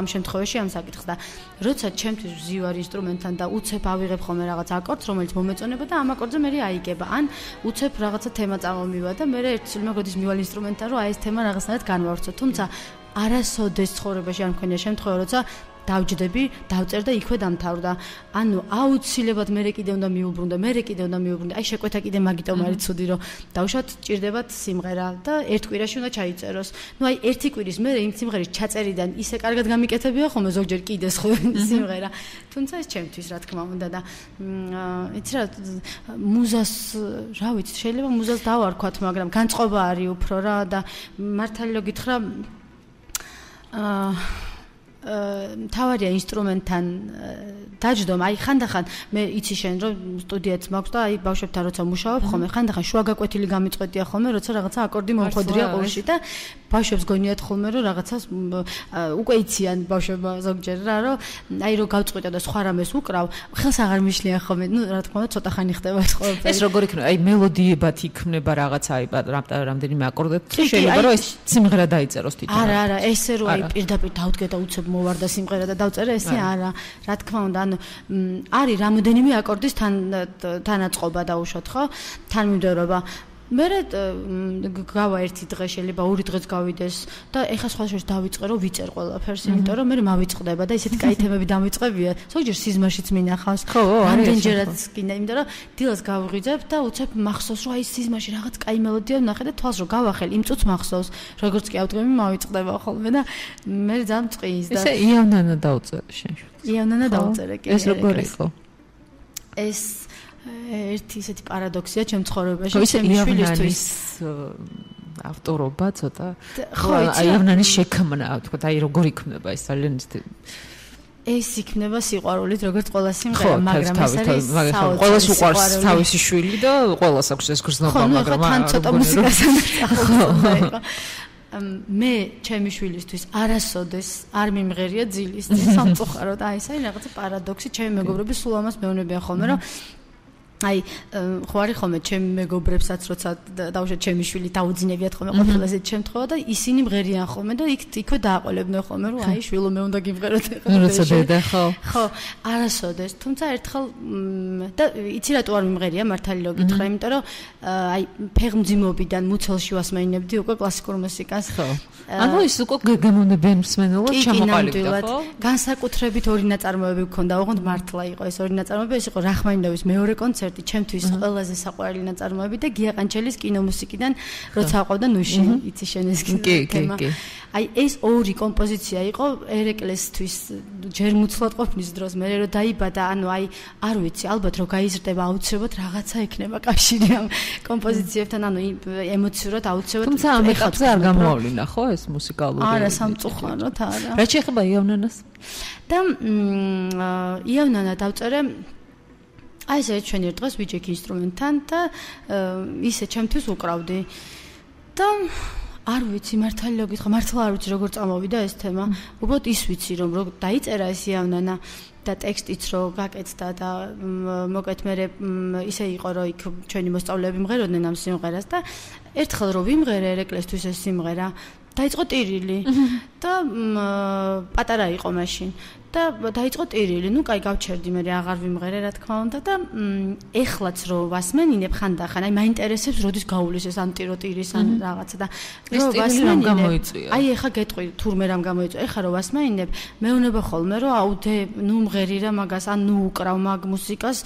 Speaker 4: ამ შემთხვევაში ამ საკითხს და როცა ჩემთვის ვზივარ ინსტრუმენტთან და უცებ ავიღებ ხოლმე რაღაც აკორდს, რომელიც მომეწონება და ამ აკორდზე მე აიგება. ან უცებ რაღაცა თემა წამომივა და მე ერთსულმა გოდის მივალ ინსტრუმენტთან, რომ აი ეს თემა რაღაცნაირად განვავრცო. თუმცა არასოდეს ცხოვრებაში არ მქონია შემთხვევა, როცა დავჯდები, დავწერ და იქვე დამთავრდა. ანუ აუცილებლად მე კიდე უნდა მიუბრუნდე, აი შეკვეთა კიდე მაგიტომ არის ცუდი, რომ დავუშვათ ჭირდებათ სიმღერა და ერთ კვირაში უნდა ჩაიწეროს. ნუ აი ერთი კვირის მერე იმ სიმღერის ჩაწერიდან ისე კარგად გამიკეთებია ხოლმე ზოგჯერ კიდე სხვა სიმღერა. თუმცა ეს ჩემთვის რა თქმა უნდა და იცი რა, მუზას, რა ვიცი, შეიძლება მუზას დავარქვათ, მაგრამ განწყობა არის უფრო რა და მართალი რომ გითხრა თავარია ინსტრუმენტთან დაჯდომა, აი ხანდახან მე იცი შენ რომ სტუდიაც მაქვს და აი ბავშვებთან როცა მუშაობ ხოლმე, ხანდახან შუაგაკვეთილი გამიწყვეტია ხოლმე, როცა რაღაცა აკორდი მომხოდრია ყურში და ბავშვებს გონიათ ხოლმე რომ რაღაცას უკვე იციან ბავშვებმა ზოგჯერ რა, რომ აი რომ გავწყვიტე და სხვა რამეს უკრავ, ხელს აღარ მიშლიან ხოლმე, ნუ რა თქმა უნდა ცოტა ხანი ხდება ეს ყველაფერი.
Speaker 3: ეს როგორ იქნება? აი მელოდიებად იქნება რაღაცა, აი რამდენიმე აკორდით შეიძლება რომ ეს სიმღერა დაიწეროს თვითონ.
Speaker 4: არა, ესე რომ აი პირდაპირ დავდგე და უცებ მოვარდა სიმღერა და დავწერე, ესე არა. რა თქმა უნდა, ანუ არის რამოდენიმე აკორდის თანაწყობა დაუშვათ, ხო? თანმიმდევრობა. მე გავა ერთი დღე, შეიძლება ორი დღეც გავიდეს და ეხლა სხვა შორის დავიწყე რომ ვიწერ ყველაფერს, იმიტომ რომ მე მავიწყდება და ისეთი кай თემები დამიწყებია. ზოგჯერ სიზმარშიც მინახავს.
Speaker 3: ხო,
Speaker 4: ამდენჯერაც კიდე, იმიტომ რომ დილას გავღვიძებ და უცებ მახსოვს რომ აი სიზმარში რაღაც кай მელოდია ვნახე და თვალს რომ გავახელ, იმ წუთს მახსოვს, როგორც კი ავდგები მავიწყდება ხოლმე და მე ძალიან წყიის და
Speaker 3: ესე იავნანა დავწერე შენ.
Speaker 4: იავნანა დავწერე კი.
Speaker 3: ეს როგორ იყო?
Speaker 4: ეს ერთი ისეთი პარადოქსია ჩემ ცხოვრებაში, ჩემი შვილისთვის
Speaker 3: ავტორობა ცოტა. ხო, აი იავნანის შექმნა, თქვა, აი როგორ იქნება ეს ძალიან
Speaker 4: ეს იქნება სიყვარულით, როგორც ყველა სიმღერა, მაგრამ ეს არის
Speaker 3: ყველას უყვარს თავისი შვილი და ყველას აქვს ეს გრძნობა,
Speaker 4: მაგრამ თან ცოტა მუსიკასთან ახლოს. მე ჩემი შვილისთვის არასოდეს არ მიმღერია ძილის სამწუხაროდ, აი ეს არის რაღაცა პარადოქსი, ჩემი მეგობრები სულ ამას მეუბნებიან ხოლმე, რომ აი ხო არის ხოლმე ჩემი მეგობრებსაც როცა დაუშვათ ჩემი შვილი დაუძინებიათ ხოლმე ყოფილა ესეთ შემთხვევა და ისინი მღერიან ხოლმე და იქვე დააყოლებდნენ ხოლმე რომ აი შვილო მე უნდა გიმღეროთ
Speaker 3: როცა დედა
Speaker 4: ხო არასოდეს თუმცა ერთხელ და იცი რატო არ მიმღერია მართალი რო გითხრა იმიტომ რომ აი ფეხმძიმობიდან მუცელში ვასმენებდი უკვე კლასიკურ მუსიკას
Speaker 3: ხო ანუ ის უკვე გემოვნებიან მსმენელად ჩამოყალიბდა ხო
Speaker 4: განსაკუთრებით ორი ნაწარმოები გქონდა ოღონდ მართლა იყო ეს ორი ნაწარმოები ეს იყო რახმანინოვის მეორე კონცერტი ჩემთვის ყველაზე საყვარელი ნაწარმოები და გია ყანჩელის კინომუსიკიდან როცა აყვავდა ნუში იცი შენ ეს თემა აი ეს ორი კომპოზიცია იყო ერეკლესთვის ჯერ მუცლად ყოფნის დროს მე რო დაიბადა ანუ აი არ ვიცი ალბათ რო გაიზრდება აუცილებლად რაღაცა ექნება კავშირი ამ კომპოზიციებთან ანუ ემოციურად აუცილებლად
Speaker 3: თუმცა ამ ეტაპზე არ გამოავლინა ხო ეს მუსიკალური
Speaker 4: არა სამწუხაროდ არა
Speaker 3: რა შეეხება იავნანას
Speaker 4: და იავნანა დავწერე აი ეს ჩვენი ერთ დღეს ვიჯექი ინსტრუმენტთან და ისე ჩემთვის უკრავდი და არ ვიცი მართალი რო გითხრა მართლა არ ვიცი როგორ წამოვიდა ეს თემა უბრალოდ ის ვიცი რომ დაიწერა ეს იავნანა და ტექსტიც რო გაკეთდა და მოკეთ მე ისე იყო რომ იქ ჩვენი მოსწავლეები მღეროდნენ ამ სიმღერას და ერთხელ რო ვიმღერე ერეკლესთვის ეს სიმღერა დაიწყო ტირილი და პატარა იყო მაშინ და დაიწყო ტირილი, ну, კაი გავჩერდი მე აღარ ვიმღერე რა თქმა უნდა და ეხლაც რო ვასმენინებ ხანდახან, აი მაინტერესებს როდის გავulis ეს ანტიროტირის ან რაღაცა და
Speaker 3: რო ვასმენინებ.
Speaker 4: აი ეხა გეტყვი თურმე რამ გამოიწვია. ეხა რო ვასმენინებ, მეუნება ხოლმე რომ აუდე, ну, მღერირა მაგას, ან ну, უკრავ მაგ მუსიკას,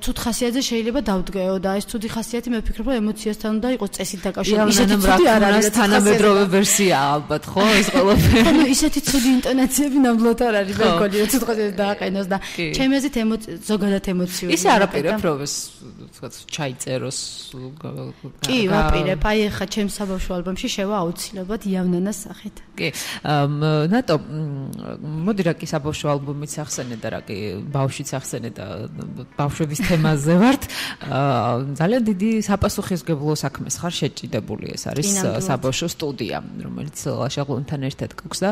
Speaker 4: ცუდ ხასიათზე შეიძლება დავდგეო და ეს ცუდი ხასიათი მე ვფიქრობ რომ ემოციასთან უნდა იყოს წესით დაკავშირებული.
Speaker 3: ისეთი ცუდი არ არის თანამედროვე ვერსია ალბათ, ხო, ეს ყველაფერი.
Speaker 4: ანუ ისეთი ცუდი ინტონაციები ნამდვილად არ არის მე ცოტა დააყენოს და ჩემეზით ზოგადად ემოციური.
Speaker 3: ისე არაპირებ რომ ეს თქვა ჩაიწეროს.
Speaker 4: კი, ვაპირებ. აი ახლა ჩემს საბავშვო ალბომში შევა აუცილებლად იავნანას სახით.
Speaker 3: კი. ნატო მოდი რა კი საბავშვო ალბომიც ახსენე და რა კი ბავშვიც ახსენე და ბავშვების თემაზე ვართ. ძალიან დიდი საპასუხისმგებლო საქმეს ხარ შეჭიდებული ეს არის საბავშვო სტუდია რომელიც ლაშაღლონთან ერთად გვაქვს და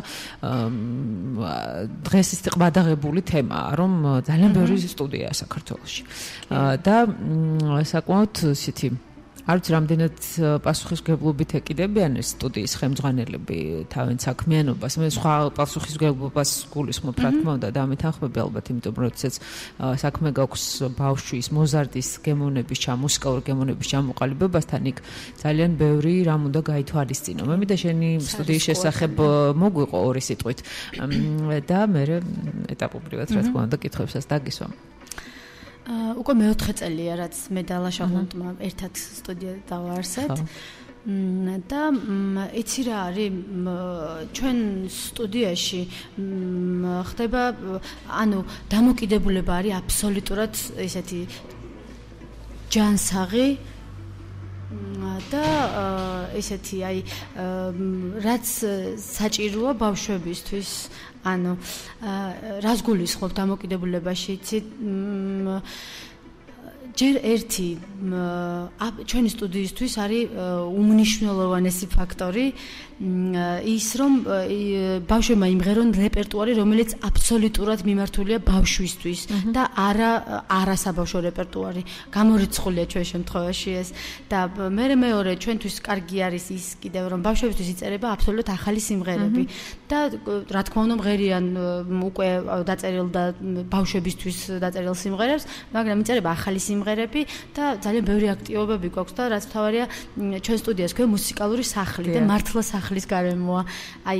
Speaker 3: დღეს ის ყბადაღებული თემაა, რომ ძალიან ბევრი სტუდიაა საქართველოში. და საკმაოდ ისეთი არ ვიცი რამდენად პასუხისმგებლობით ეკიდებიან ეს სტუდიის ხელმძღვანელები თავენ საქმიანობას. მე სხვა პასუხისმგებლობას გულისხმობ რა თქმა უნდა და ამეთანხმები ალბათ, იმიტომ რომ როდესაც საქმე გაქვს ბავშვის, მოზარდის გემოვნების მუსიკალური გემოვნების ჩამოყალიბებასთან იქ ძალიან ბევრი რამ უნდა გაითვალისწინო. მე მინდა შენი სტუდიის შესახებ მოგვიყო ორი სიტყვით და მე ეტაპობრივად რა თქმა უნდა კითხვებსაც დაგისვამ.
Speaker 4: უკვე მეოთხე წელია რაც მე და ლაშაღლონტმა ერთად სტუდია დავაარსეთ და იცი რა არის ჩვენ სტუდიაში ხდება ანუ დამოკიდებულება არის აბსოლუტურად ესეთი ჯანსაღი და ესეთი აი რაც საჭიროა ბავშვებისთვის ანუ რას გულისხმობ დამოკიდებულებაში იცი ჯერ ერთი ჩვენი სტუდიისთვის არის უმნიშვნელოვანესი ფაქტორი ის რომ ბავშვებმა იმღერონ რეპერტუარი რომელიც აბსოლუტურად მიმართულია ბავშვისთვის და არა საბავშვო რეპერტუარი გამორიცხულია ჩვენ შემთხვევაში ეს და მეორე ჩვენთვის კარგი არის ის კიდევ რომ ბავშვებისთვის იწერება აბსოლუტურად ახალი სიმღერები და რა თქმა უნდა მღერიან უკვე დაწერილ და ბავშვებისთვის დაწერილ სიმღერებს მაგრამ იწერება ახალი სიმღერები და ძალიან ბევრი აქტივობები გვაქვს და რაც თავარია ჩვენ სტუდიას ქვია მუსიკალური სახლი და მართლა სახლის გარემოა. აი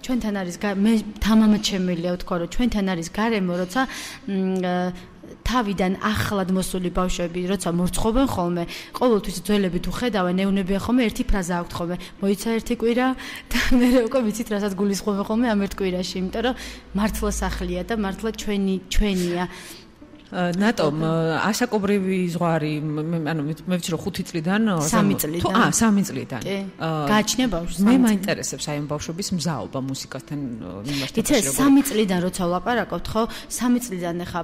Speaker 4: ჩვენთან არის მე თამამად შემიძლია ვთქვა რომ ჩვენთან არის გარემო როცა თავიდან ახლად მოსული ბავშვები როცა მორცხობენ ხოლმე ყოველთვის ძველები თუ ხედავენ ეუნებიან ხოლმე ერთი ფრაზა აქვთ ხოლმე მოიცა ერთი კვირა და მე უკვე ვიცით რასაც გულისხმობენ ხოლმე ამ ერთ კვირაში იმიტომ რომ მართლა სახლია და მართლა ჩვენია
Speaker 3: ნატომ ასაკობრივი ზღვარი ანუ მე ვიცი რომ 5 წლიდან
Speaker 4: 3 წლიდან
Speaker 3: 3 წლიდან
Speaker 4: გააჩნია ბავშვს
Speaker 3: მე მაინტერესებს აი ამ ბავშვების მზაობა მუსიკასთან მიმართებაში
Speaker 4: როგორ 3 წლიდან როცა ვლაპარაკობთ ხო 3 წლიდან ახლა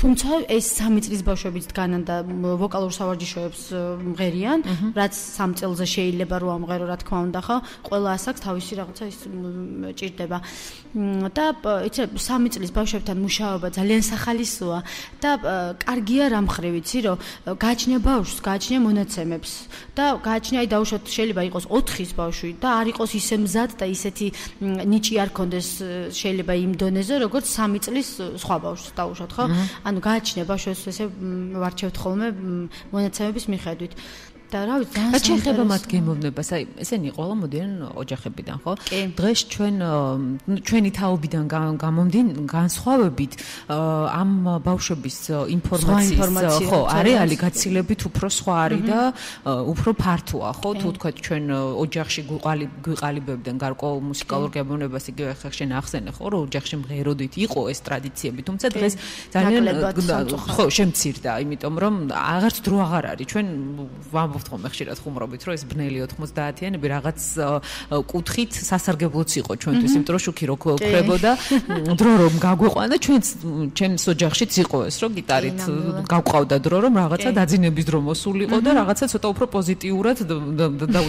Speaker 4: თუმცა ეს 3 წლის ბავშვებიც დგანან და ვოკალურ სავარჯიშოებს მღერიან რაც 3 წელზე შეიძლება რომ ამღერო რა თქმა უნდა ხო ყველა ასაკს თავისი რაღაცა ის ჭირდება და იცი 3 წლის ბავშვებთან მუშაობა ძალიან სახალისოა და კარგია რა მხრივ იცი რომ გააჩნია ბავშვს, გააჩნია მონაცემებს და გააჩნია აი დაუშვათ შეიძლება იყოს 4-ის ბავშვი და არ იყოს ისე მზად და ისეთი ნიჭი არ კონდეს შეიძლება იმ დონეზე როგორც 3 წლის სხვა ბავშვს დაუშვათ ხო? ანუ გააჩნია ბავშვს ესე ვარჩევთ ხოლმე მონაცემების მიხედვით. და რა ვიცი
Speaker 3: ძალიან შეიძლება მათ გემოვნებას აი ესენი ყველა მოდიან ოჯახებიდან ხო დღეს ჩვენი თაობიდან განსხვავებით ამ ბავშვების ინფორმაციის ხო არეალი გაცილებით უფრო სხვა არის და უფრო ფართოა ხო თუ თქვა ჩვენ ოჯახში გვიყალიბებდნენ გარკვეულ მუსიკალურ გემოვნებას იგივე ხა შენ ახსენე ხო რომ ოჯახში მღეროდით იყო ეს ტრადიციები თუმცა დღეს ძალიან ხო შემცირდა იმიტომ რომ აღარც დრო აღარ არის ჩვენ ხომ ხშირად ხუმრობით რომ ეს ბნელი 90-იანები რაღაც კუთხით სასარგებლოც იყო ჩვენთვის იმიტომ რომ შუქი რო ქრებოდა დრო რომ გაგვეყვანა ჩვენს ოჯახშიც იყო ეს რომ გიტარით გავყავდა დრო რომ რაღაცა დაძინების დრო მოსულიყო და რაღაცა ცოტა უფრო პოზიტიურად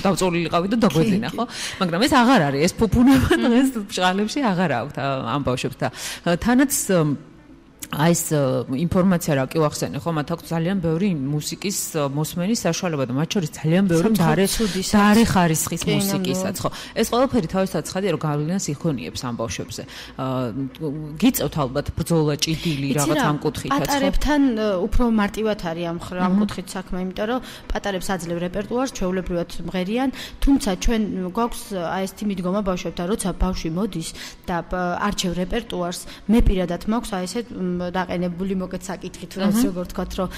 Speaker 3: დავწოლილიყავი და დაგვეძინა ხო მაგრამ ეს აღარ არის ეს ფუფუნება დღეს ბჭყალებში აღარ აქვს ამ ბავშვებს და თანაც აი ეს ინფორმაცია რა კი ვახსენე ხო მათ აქვს ძალიან ბევრი მუსიკის მოსმენის საშუალება და მათ შორის ძალიან ბევრი დარე ხარისხის მუსიკისაც ხო ეს ყველაფერი თავისთავად ცხადია რომ გავლენას იხონიებს ამ ბავშვებზე გიწევთ ალბათ ბრძოლა ჭიდილი რაღაც ამ კუთხითაც ხო
Speaker 4: პატარებთან უფრო მარტივად არის ამ კუთხით საქმე იმიტომ რომ პატარებს აძლევ რეპერტუარს ჩვეულებრივად მღერიან თუმცა ჩვენ გვაქვს აი ეს მიდგომა ბავშვებთან როცა ბავშვი მოდის და არჩევ რეპერტუარს მე პირადად მაქვს აი ესეთ დაყენებული მოგეთ საკითხით რაც როგორ თქვათ რომ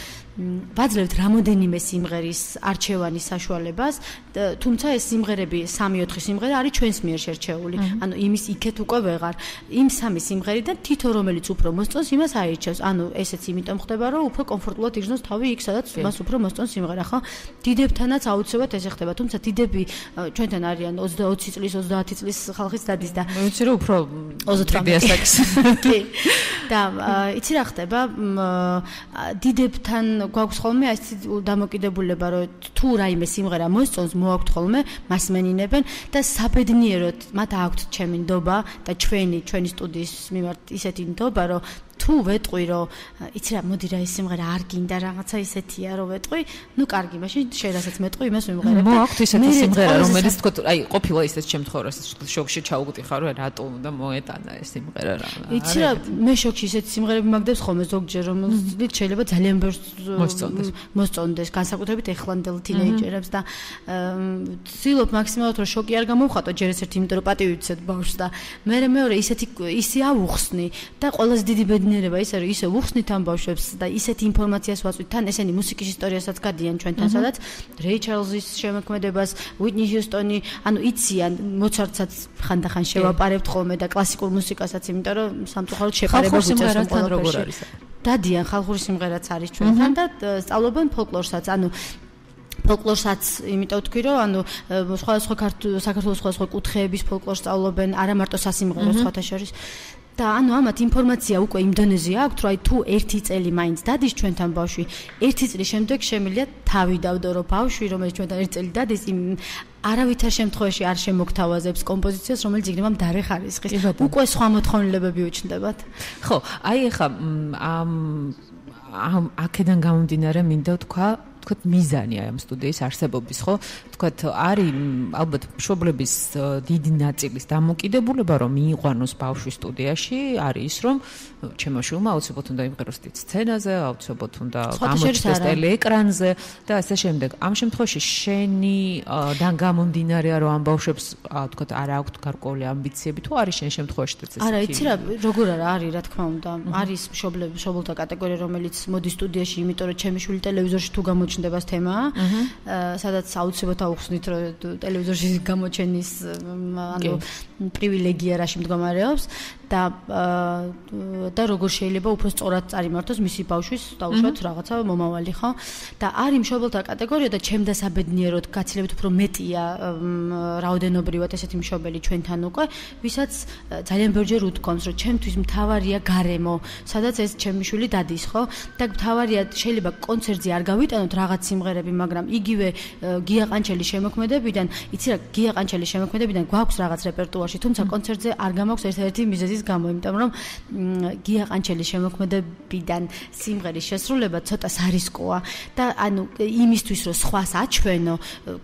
Speaker 4: ვაძლევთ რამოდენიმე სიმღერის არჩევანის საშუალებას თუმცა ეს სიმღერები 3-4 სიმღერა არის ჩვენს მიერ შერჩეული ანუ იმის იქეთ უკვე ვეღარ იმ 3 სიმღერიდან თითო რომელიც უფრო მოსწონს იმას აირჩევს ანუ ესეც იმიტომ ხდება რომ უფრო კომფორტულად იგრძნოს თავი იქ სადაც მას უფრო მოსწონს სიმღერა ხო დიდებთანაც აუცილებლად ესე ხდება თუმცა დიდები ჩვენთან არიან 20 წლის 30 წლის ხალხის დადის და
Speaker 3: მე ვიცი რომ უფრო 28 ასაკის
Speaker 4: კი და იცი რა ხდება დიდებთან გვაქვს ხოლმე ეს დამოკიდებულება რომ თუ რაიმე სიმღერა მოსწონს მოაქვთ ხოლმე მას მენინებენ და საბედნიეროდ მათ აქვთ ჩემი ნდობა და ჩვენი სტუდიის მიმართ ისეთი ნდობა რომ თუ ვეტყვი რომ იცი რა მოდი რა ეს სიმღერა არ გინდა რაღაცა ისეთია რომ ვეტყვი ნუ კარგი მაშინ შენ რასაც მეტყვი იმას ვიმღერებ
Speaker 3: მოაქვთ ისეთი სიმღერა რომელიც თქო აი ყოფილა ისეთ შემთხვევაში შოქში ჩაუგდიხარ რომ რატომ და მოეტანა ეს სიმღერა რა
Speaker 4: იცი რა მე შოქში ისეთი სიმღერები მაგდებს ხოლმე ზოგჯერ რომელზეც შეიძლება ძალიან ბევრს მოსწონდეს განსაკუთრებით ეხლანდელ თინეიჯერებს და ვცდილობ მაქსიმალურად რომ შოკი არ გამოვხატო ჯერ ერთ იმიტომ რომ პატივი ვიცეთ ბავშვს და მეორე ისე ავუხსნი და ყველაზე დიდი ბედნიერება ის არის ისე ვუხსნით ამ ბავშვებს და ისეთი ინფორმაციას ვაწვით თან ესენი მუსიკის ისტორიასაც გადიან ჩვენთან სადაც რეი ჩარლზის შემოქმედებას უიტნი ჰიუსტონი ანუ იციან მოცარტსაც ხანდახან შევაპარებთ ხოლმე და კლასიკურ მუსიკასაც იმიტომ რომ სამწუხაროდ შეპარება
Speaker 3: გვიწევს ყველაფერში
Speaker 4: დადიან ხალხური სიმღერაც არის ჩვენთან და სწავლობენ ფოლკლორსაც ანუ ფოლკლორსაც იმიტომ თქვი რომ ანუ სხვადასხვა საქართველოს სხვადასხვა კუთხეების ფოლკლორს სწავლობენ არა მარტო სასიმღერო სხვათა შორის და ანუ ამათ ინფორმაცია უკვე იმ დონეზე აქვს რომ აი თუ 1 წელი მაინც დადის ჩვენთან ბავშვი 1 წლის შემდეგ შემიძლია თავი დავდო რომ ბავშვი რომელიც ჩვენთან 1 წელი დადის იმ არავითარ შემთხვევაში არ შემოგთავაზებს კომპოზიციას რომელიც იქნება მდარე ხარისხის უკვე სხვა მოთხოვნილებები უჩნდებათ
Speaker 3: ხო აი ახლა აქედან გამომდინარე მინდა თქვა მიზანი ამ სტუდიის არსებობის ხო თქვათ არის ალბათ მშობლების დიდი ნაწილის დამოკიდებულება რომ მიიყვანოს ბავშვი στუდიაში არის ის რომ ჩემო შვილმა აუცილებლად უნდა იმღეროს სცენაზე აუცილებლად უნდა გამოჩნდეს ტელეეკრანზე და ასე შემდეგ ამ შემთხვევაში შენიდან გამომდინარეა რომ ამ ბავშვებს თქვათ არ აქვთ გარკვეული ამბიციები თუ არის შენ შემთხვევაში ეს
Speaker 4: არა იცი რა როგორ არის რა თქმა უნდა არის მშობლთა კატეგორია რომელიც მოდის სტუდიაში იმიტომ რომ ჩემი შვილი ტელევიზორში თუ ჩნდებას თემა, სადაც აუცილებლად აუხსნით რომ ტელევიზორში გამოჩენის ანუ პრივილეგია რაში მდგომარეობს და როგორ შეიძლება უფრო სწორად წარიმართოს მისი ბავშვის დაუშვათ რაღაცა მომავალი, ხო? და არის მშობელთა კატეგორია და ჩემდა საბედნიეროდ გაცილებით უფრო მეტია რაოდენობრივად ესეთი მშობელი ჩვენთან უკვე, ვისაც ძალიან ბევრჯერ უთქვამს, რომ ჩემთვის მთავარია გარემო, სადაც ეს ჩემი შვილი დადის, ხო? და მთავარია შეიძლება კონცერტზე არ გავიტანოთ რაღაც სიმღერები, მაგრამ იგივე გია ყანჩელის შემოქმედებიდან, იცი რა, გია ყანჩელის შემოქმედებიდან გვაქვს რაღაც რეპერტუარში, თუმცა კონცერტზე არ გამაქვს ერთ-ერთი მიზეზის გამო, იმიტომ რომ გია ყანჩელის შემოქმედებიდან სიმღერის შესრულება ცოტა სარისკოა და ანუ იმისთვის რომ სხვას აჩვენო,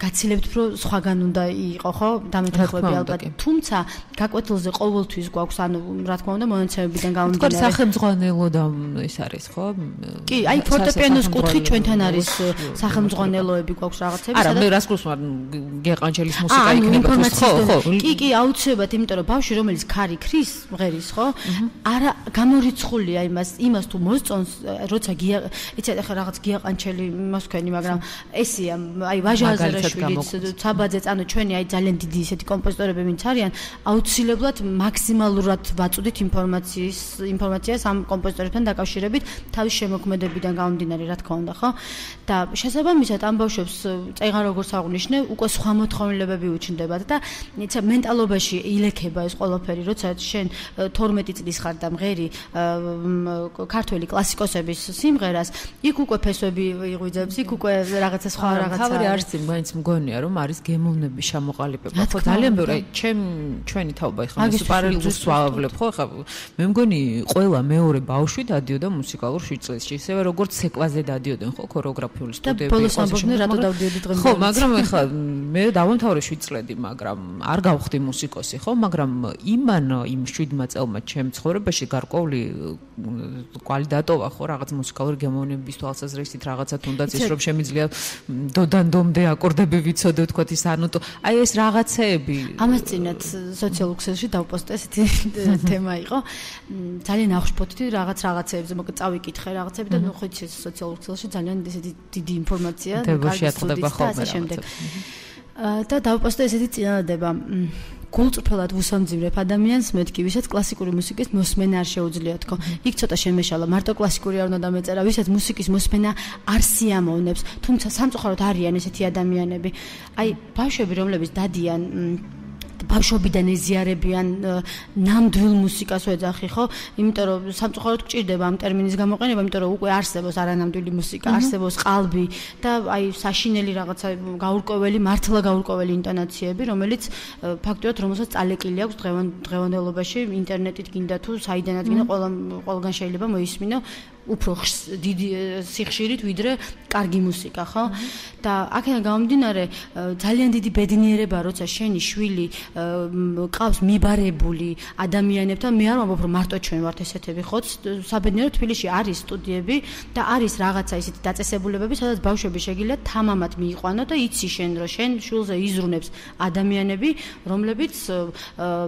Speaker 4: გაცილებით უფრო სხვაგან უნდა იყო, ხო? დამეთანხმები ალბათ. თუმცა გაკვეთილზე ყოველთვის გვაქვს, ანუ რა თქმა უნდა, მონაცემებიდან გამომდინარე.
Speaker 3: თქო, სახელმძღვანელო და ის არის, ხო?
Speaker 4: კი, აი ფორტეპიანოს კუთხით ჩვენთან არის სახელმძღვანელოები გვაქვს რაღაცები,
Speaker 3: არა, მე რას გულს ვარ, გია ყანჩელის მუსიკა იქნება თუ ხო?
Speaker 4: კი, აუცილებლად, იმიტომ რომ ბავშვი რომელიც ქარი ქრის, მღერის, ხო? არა გამორიცხულია იმას თუ მოსწონს, როცა გია, იცით ახლა რაღაც გია ყანჩელი მოსქვენი, მაგრამ ესია, აი ვაჟა აზარაშვილიც, ცაბაძეც, ანუ ჩვენი აი ძალიან დიდი ისეთი კომპოზიტორები ვინც არიან, აუცილებლად მაქსიმალურად ვაწუდით ინფორმაციას ამ კომპოზიტორებთან დაკავშირებით, თავის შემოქმედებიდან გამომდინარე, რა თქმა უნდა, ხო? და შესაბამისად ამ ბავშვებს წეღან როგორც აღნიშნე, უკვე სხვა მოთხოვნილებები უჩნდებათ და იცი მენტალობაში ილექება ეს ყველაფერი, როცა შენ 12 წლის ხარ და მღერი ქართველი კლასიკოსების სიმღერას, იქ უკვე ფესვები იღვიძებს, იქ უკვე რაღაცა სხვა რაღაცა.
Speaker 3: თავი არც მაინც მგონია რომ არის გემოვნების ჩამოყალიბება. ხო, ძალიან ბევრი, ჩვენი თაობა ეხლა ეს პარალელს ვავლებ, ხო, ეხლა მე მგონი ყველა მეორე ბავშვი დადიოდა მუსიკალურ შვიდწლებში, ისევე როგორც ცეკვაზე დადიოდნენ, ხო, ქორეოგრაფიული სტუდიები.
Speaker 4: და ბოლოს ამბობდნენ რატო დავდიოდი დღემდე.
Speaker 3: ხო, მაგრამ ეხლა მე დავამთავრე შვიდწლედი, მაგრამ არ გავხდი მუსიკოსი, ხო, მაგრამ იმ 7 წელმა ჩემ ცხოვრებაში გარკვეული კვალი დატოვა, ხო, რაღაც მუსიკალური გემოვნების თვალსაზრისით რაღაცა თუნდაც ის რომ შემიძლია დოდან დომდე აკორდები ვიცოდე, თქვა ის ანუ აი ეს რაღაცეები.
Speaker 4: ამას წინათ სოციალურ ქსელში დავპოსტე ესეთი თემა იყო. ძალიან აღშფოთდი რაღაცეებზე, მოკლედ წავიკითხე რაღაცები და ნუ ხოიცი სოციალურ ქსელში ძალიან ესეთი დიდი ინფორმაცია
Speaker 3: დაგაშიათდება ხოლმე
Speaker 4: რაღაცა. და დავპოსტე ესეთი წინადადება. გულწრფელად ვუსამძიმრებ ადამიანს მეთქი, ვისაც კლასიკური მუსიკის მოსმენა არ შეუძლია თქო. იქ ცოტა შემეშალა, მარტო კლასიკური არ უნდა დამეწერა, ვისაც მუსიკის მოსმენა არ სიამოვნებს, თუმცა სამწუხაროდ არიან ესეთი ადამიანები. აი, ბავშვები, რომლებიც დადიან ბავშვობიდან ეზიარებიან ნამდვილ მუსიკას ვეძახი, ხო? იმიტომ რომ სამწუხაროდ გჭირდება ამ ტერმინის გამოყენება, იმიტომ რომ უკვე არსებობს არანამდვილი მუსიკა, არსებობს ყალბი და აი საშინელი რაღაცა გაურკვეველი, მართლა გაურკვეველი ინტონაციები, რომელიც ფაქტობრივად რომელსაც წალეკილი აქვს დღევანდელობაში ინტერნეტით გინდა თუ საიდანაც გინდა ყველგან შეიძლება მოისმინო უფრო დიდი სიხშირით ვიდრე კარგი მუსიკა, ხო? და აქედან გამომდინარე ძალიან დიდი ბედნიერება, როცა შენი შვილი ყავს მიბარებული ადამიანებთან, მე არ ვამბობ რომ მარტო ჩვენ ვართ ესეთები, ხო? საბედნიეროდ თბილისში არის სტუდიები და არის რაღაცა ისეთი დაწესებულებები, სადაც ბავშვები შეგიძლია თამამად მიიყვანო და იცი შენ რომ შენ შულზე იზრუნებს ადამიანები, რომლებიც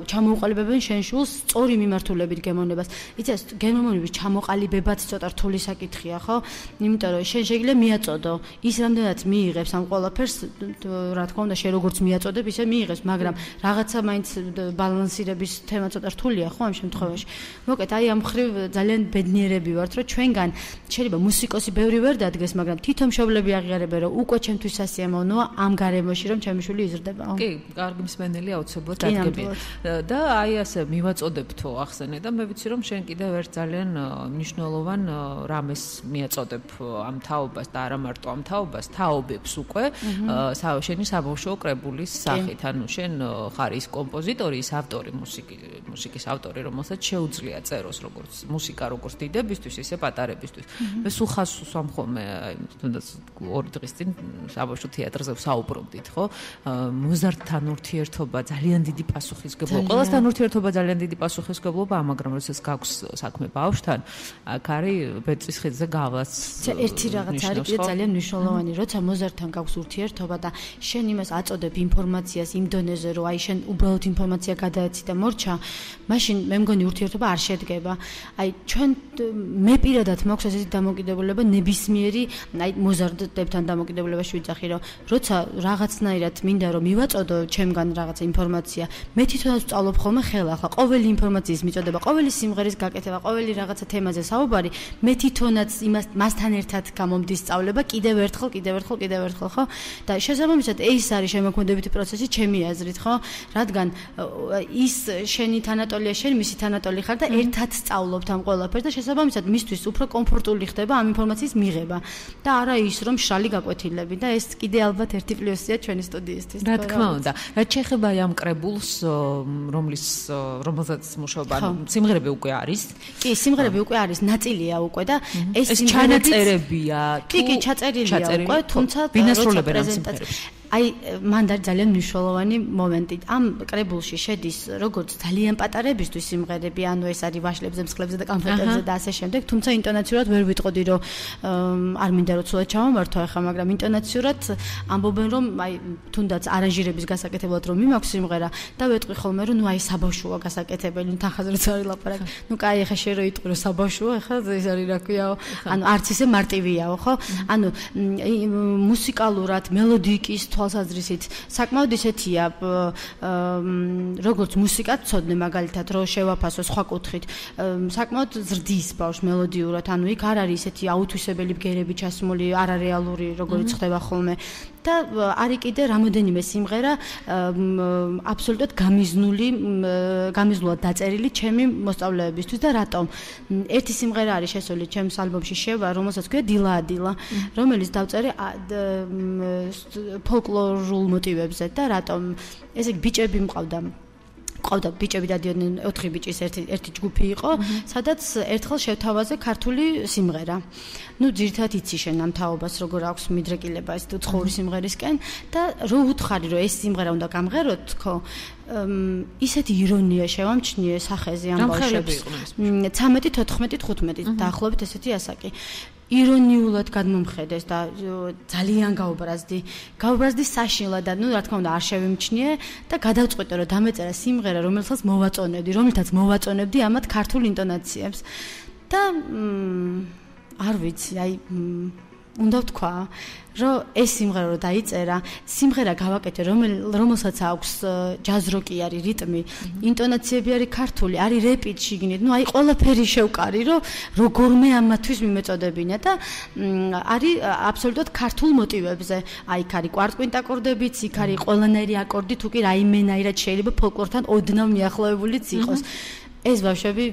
Speaker 4: ჩამოუყალიბებენ შენ შულს სწორი მიმართულებით გემოვნებას. იცი ეს გემოვნების ჩამოყალიბებაც ცოტა რთული საკითხია, ხო? იმიტომ რომ შენ შეგიძლია მიაწოდო, ის რამდენად მიიღებს ამ ყველაფერს, რა თქმა უნდა, შენ როგორც მიაწოდებ, ისე მიიღებს, მაგრამ რაღაცა მაინც ბალანსირების თემა ცოტა რთულია, ხო, ამ შემთხვევაში. მოკეთ, აი ამ ხრივ ძალიან ბედნიერები ვართ, რომ ჩვენგან შეიძლება მუსიკოსი ბევრი ვერ დადგეს, მაგრამ თვითონ მშობლები აღიარებენ, რომ უკვე ჩემთვის სასიამოვნოა ამ გარემოში, რომ ჩემი შვილი იზრდება.
Speaker 3: კი, კარგი მსმენელი აუცილებლად დადგებია. და აი ასე მივაწოდებთო ახსენე და მე ვიცი, რომ შენ კიდევ ერთ ძალიან მნიშვნელოვან რამეს მიაწოდებ ამ თაობას და არა მარტო ამ თაობას, თაობებს უკვე შენი საბავშვო კრებულის სახით. ანუ შენ ხარ ის კომპოზიტორი, ის ავტორი, მუსიკის ავტორი, რომელსაც შეუძლია წეროს როგორც მუსიკა, როგორც დიდებისთვის, ისე პატარებისთვის. მე სულ ხაზს უსვამ ხოლმე, თუნდაც 2 დღის წინ საბავშვო თეატრზე ვსაუბრობდით, ხო? მოზარდთან ურთიერთობა ძალიან დიდი პასუხისმგებლობა. ყველასთან ურთიერთობა ძალიან დიდი პასუხისმგებლობა, მაგრამ როდესაც გაქვს საქმე ბავშვთან, აქ არის ბეწვის ხიდზე გავას.
Speaker 4: ერთი რაღაც არის კიდე ძალიან მნიშვნელოვანი, როცა მოზარდთან გაქვს ურთიერთობა და შენ იმას აწოდებ ინფორმაციას იმ დონეზე, რომ აი შენ უბრალოდ ინფორმაცია გადაეცი და მორჩა, მაშინ მე მგონი ურთიერთობა არ შედგება. აი ჩვენ მე პირადად მაქვს ესეთი დამოკიდებულება ნებისმიერი აი მოზარდდებთან დამოკიდებულებაში ვიძახი, რომ როცა რაღაცნაირად მინდა რომ მივაწოდო ჩემგან რაღაცა ინფორმაცია, მე თვითონაც ვწავლობ ხოლმე ხელა, ახლა ყოველი ინფორმაციის მიწოდება, ყოველი სიმღერის გაკეთება, ყოველი რაღაცა თემაზე საუბარი, მე თვითონაც მასთან ერთად გამომდის სწავლება კიდევ ერთხელ, ხო? და შესაბამისად ეს არის შემოქმედებითი პროცესი ჩემი აზრით, ხო? რადგან ის შენი თანატოლია, შენ მისი თანატოლი ხარ და ერთად სწავლობთ ამ ყველაფერს და შესაბამისად მისთვის უფრო კომფორტული ხდება ამ ინფორმაციის მიღება და არა ის რომ შრალი გაკვეთილები და ეს კიდე ალბათ ერთი პლუსია ჩვენი სტუდიისთვის.
Speaker 3: რა თქმა უნდა. რაც შეეხება ამ კრებულს, რომელზეც მუშაობა, სიმღერები უკვე არის?
Speaker 4: კი, სიმღერები უკვე არის, ნაწილია უკვე და ეს
Speaker 3: ჩანაწერებია.
Speaker 4: კი, ჩაწერილია უკვე, თუმცა
Speaker 3: ბინასრულებენ ამ სიმღერებს.
Speaker 4: აი, მან და ძალიან მნიშვნელოვანი მომენტი. ამ კრებულში შედის როგორც ძალიან პატარებისთვის სიმღერები, ანუ ეს არის ვაშლებზე, მსხლებზე და კამფეტებზე და ასე შემდეგ, თუმცა ინტონაციურად ვერ ვიტყოდი, რომ არ მინდა რომ ცუდად ჩავამართო ახლა, მაგრამ ინტონაციურად ამბობენ, რომ აი, თუნდაც არანჟირების გასაკეთებლად რომ მიმაქვს სიმღერა და ვეტყვი ხოლმე, რომ ნუ აი საბავშვოა გასაკეთებელი, თან ხაზრაც არის ლაპარაკი. ნუ კაი, ახლა შე რო იტყვი, რომ საბავშვოა, ახლა ეს არის რა ქვიაო, ანუ არც ისე მარტივიაო, ხო? ანუ მუსიკალურად, მელოდიკის თვალსაზრისით საკმაოდ ისეთია, როგორც მუსიკა ცოდნე მაგალითად, რომ შევაფასო სხვა კუთხით, საკმაოდ ზრდის ბავშვს მელოდიურად, ანუ იქ არ არის ისეთი აუთვისებელი ბგერები ჩასმული, არარეალური, როგორც ხდება ხოლმე. და არის კიდე რამოდენიმე სიმღერა აბსოლუტურად გამიზნულად დაწერილი ჩემი მოსწავლეებისთვის და რატომ? ერთი სიმღერა არის შესული ჩემს ალბომში შევა, რომელსაც ქვია დილა, რომელიც დავწერე ფოლკლორულ მოტივებზე და რატომ? ესე იგი ბიჭები მყავდა ბიჭები დადიოდნენ 4 ბიჭის ერთი ჯგუფი იყო, სადაც ერთხელ შევთავაზე ქართული სიმღერა. ნუ ძირითადად იცი შენ ამ თაობას როგორ აქვს მიდრეკილება ეს უცხოური სიმღერისკენ და რო უთხარი რომ ეს სიმღერა უნდა გამღეროთ თქო ისეთი ირონია შევამჩნიე სახეზე ამ ბავშვებს 13, 14, 15 დაახლოებით ესეთი ასაკი ირონიულად გადმომხედეს და ძალიან გაუბრაზდი საშინლად და ნუ რა თქმა უნდა არ შევიმჩნიე და გადავწყვიტე რომ დამეწერა სიმღერა რომელთაც მოვაწონებდი ამათ ქართულ ინტონაციებს და არ ვიცი აი უნდა ვთქვა რომ ეს სიმღერა რო დაიწერა სიმღერა გავაკეთე რომელსაც აქვს ჯაზ-როკი არის რიტმი ინტონაციები არის ქართული არის რეპით შიგნით ნუ აი ყველაფერი შევკარი რომ როგორმე ამათვის მიმეწოდებინა და არის აბსოლუტურად ქართულ მოტივებზე აი იქ არის კვარტ-კვინტ აკორდებიც იქ არის ყველანაირი აკორდი თუ კი რაიმენაირად შეიძლება ფოლკლორთან ოდნავ მიახლოებულიც იყოს ეს ბავშვები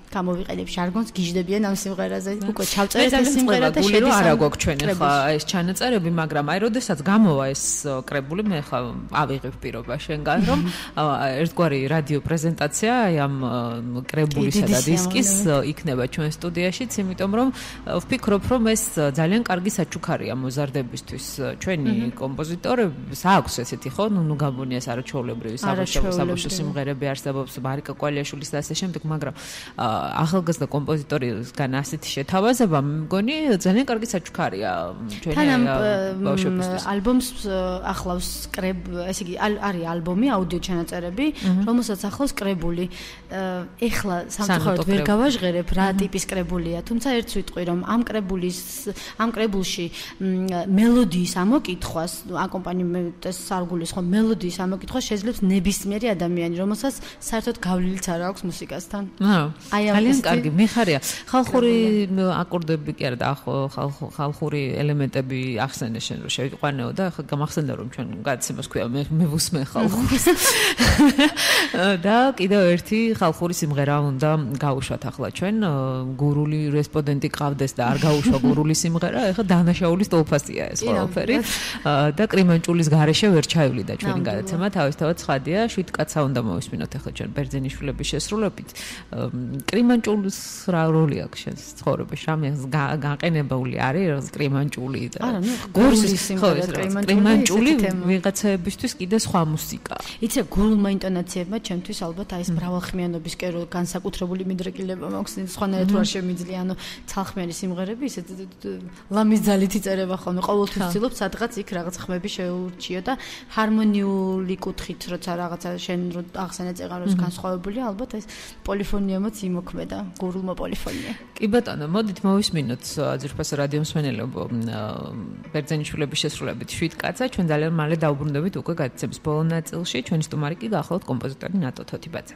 Speaker 4: გამოვიყენებ ჟარგონს გიждდებიან ამ სიმღერაზე უკვე ჩავწერეთ ეს სიმღერა და
Speaker 3: შედის არა გვაქვს ჩვენ ახლა ეს ჩანაწერები მაგრამ აი როდესაც გამოვა ეს კრებული მე ახლა ავიღებ პირობა შენგან რომ ერთგვარი რადიო პრეზენტაცია აი ამ კრებულისა და დისკის იქნება ჩვენ სტუდიაშიც იმიტომ რომ ვფიქრობ რომ ეს ძალიან კარგი საჩუქარია მოზარდებისთვის ჩვენი კომპოზიტორებს აქვს ესეთი ხო ნუ გაბონიას არაჩვეულებრივი საბავშვო სიმღერები არსებობს ბარიკა კვალიაშვილის და ასე შემდეგ მაგრამ ახალგაზრდა კომპოზიტორისგან ასეთი შეთავაზება მგონი ძალიან კარგი საჩუქარია ჩვენი ბავშვებისთვის.
Speaker 4: ალბომს ახლავს ესე იგი არის ალბომი აუდიო ჩანაწერები, რომელსაც ახლავს კრებული. ეხლა სამწუხაროდ ვერ გავაჟღერებ რა ტიპის კრებულია, თუმცა ერთს ვიტყვი რომ ამ კრებულში მელოდიის ამოკითხვას, აკომპანიმენტის სარგულის ხო მელოდიის ამოკითხვას შეძლებს ნებისმიერი ადამიანი, რომელსაც საერთოდ გავლილიც არ აქვს მუსიკასთან.
Speaker 3: ძალიან კარგი მიხარია ხალხური აკორდები კი არა და ხალხური ელემენტები ახსენე შენ რომ შევიყვანეო და ახლა გამახსენდა რომ ჩვენ გადაცემას ქვია მე ვუსმენ ხალხურს და კიდევ ერთი ხალხური სიმღერა უნდა გავუშვათ ახლა ჩვენ გურული რესპონდენტი ყავდეს და არ გაუშვა გურული სიმღერა ახლა დანაშაულის ტოლფასია ეს ყველაფერი და კრიმანჭულის გარეშე ვერ ჩაივლიდა ჩვენი გადაცემა თავისთავად ცხადია შვიდ კაცსა უნდა მოვისმინოთ ახლა ჩვენ ბერძენიშვილების შესრულებით კრიმანჭულის რა როლი აქვს შენს ცხოვრებაში? რამე განყენებული არის კრიმანჭული და
Speaker 4: არა, ნუ გულის სიმღერა
Speaker 3: კრიმანჭული ვიღაცებისთვის კიდე სხვა მუსიკა.
Speaker 4: იცი, გულმა ინტონაციებმა ჩემთვის ალბათ აი ეს მრავალხმიანობის კერო განსაკუთრებული მიდრეკილება მაქვს, სხვანაირად რა შემიძლია, ანუ ცალხმიანი სიმღერები ისე ლამის ძალით იწერება ხოლმე, ყოველთვის ვცდილობ სადღაც იქ რაღაც ხმები შეურჩიო და ჰარმონიული კუთხით როცა რაღაცა შენ რო ახსენე წეღაროს განსხვავებულია, ალბათ ეს პოლიფონიამაც იმოქმედა, გურულმა პოლიფონია.
Speaker 3: კი ბატონო, მოდით მოვისმინოთ ძირფას რადიო მსმენელებო ბერძენიშვილების შესრულებით 7 კაცა, ჩვენ ძალიან მალე დაუბრუნდებით უკვე გადაცემის ბოლო ნაწილში, ჩვენი სტუმარი კი გახლავთ კომპოზიტორი ნატო თოთიბაძე.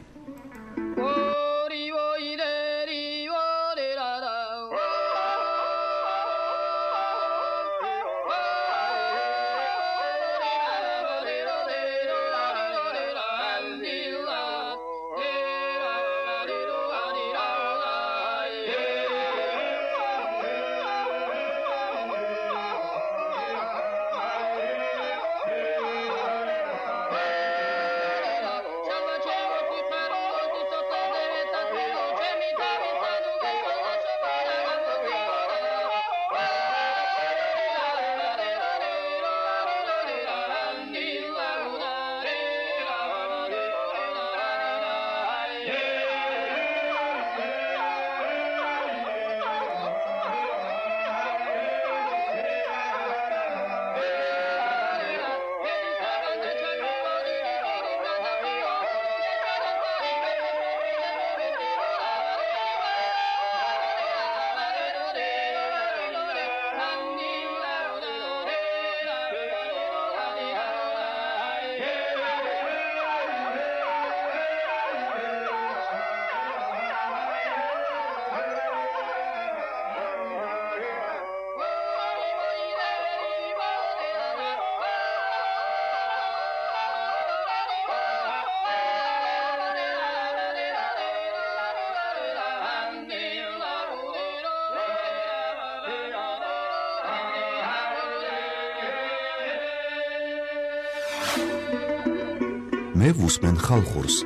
Speaker 1: მე ვუსმენ ხალხურს.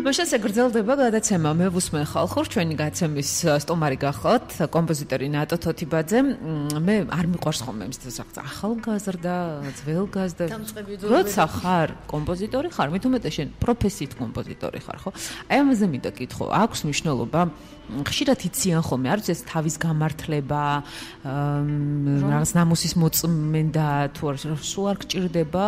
Speaker 3: მოშასე გრძელდება გადაცემა მე ვუსმენ ხალხურს, ჩვენი გადაცემის სტუმარი გახლავთ კომპოზიტორი ნატო თოთიბაძე. მე არ მიყვარს ხოლმე ის რაღაც ახალგაზრდა, ძველგაზრდა. როცა ხარ კომპოზიტორი ხარ, მით უმეტეს შენ პროფესიით კომპოზიტორი ხარ, ხო? აი ამაზე მინდა კითხო, აქვს მნიშვნელობა ხშირად იციან ხოლმე, არ ვიცი ეს თავის გამართლება, რაღაც ნამუსის მოწმენდა თუ სულ არ გჭირდება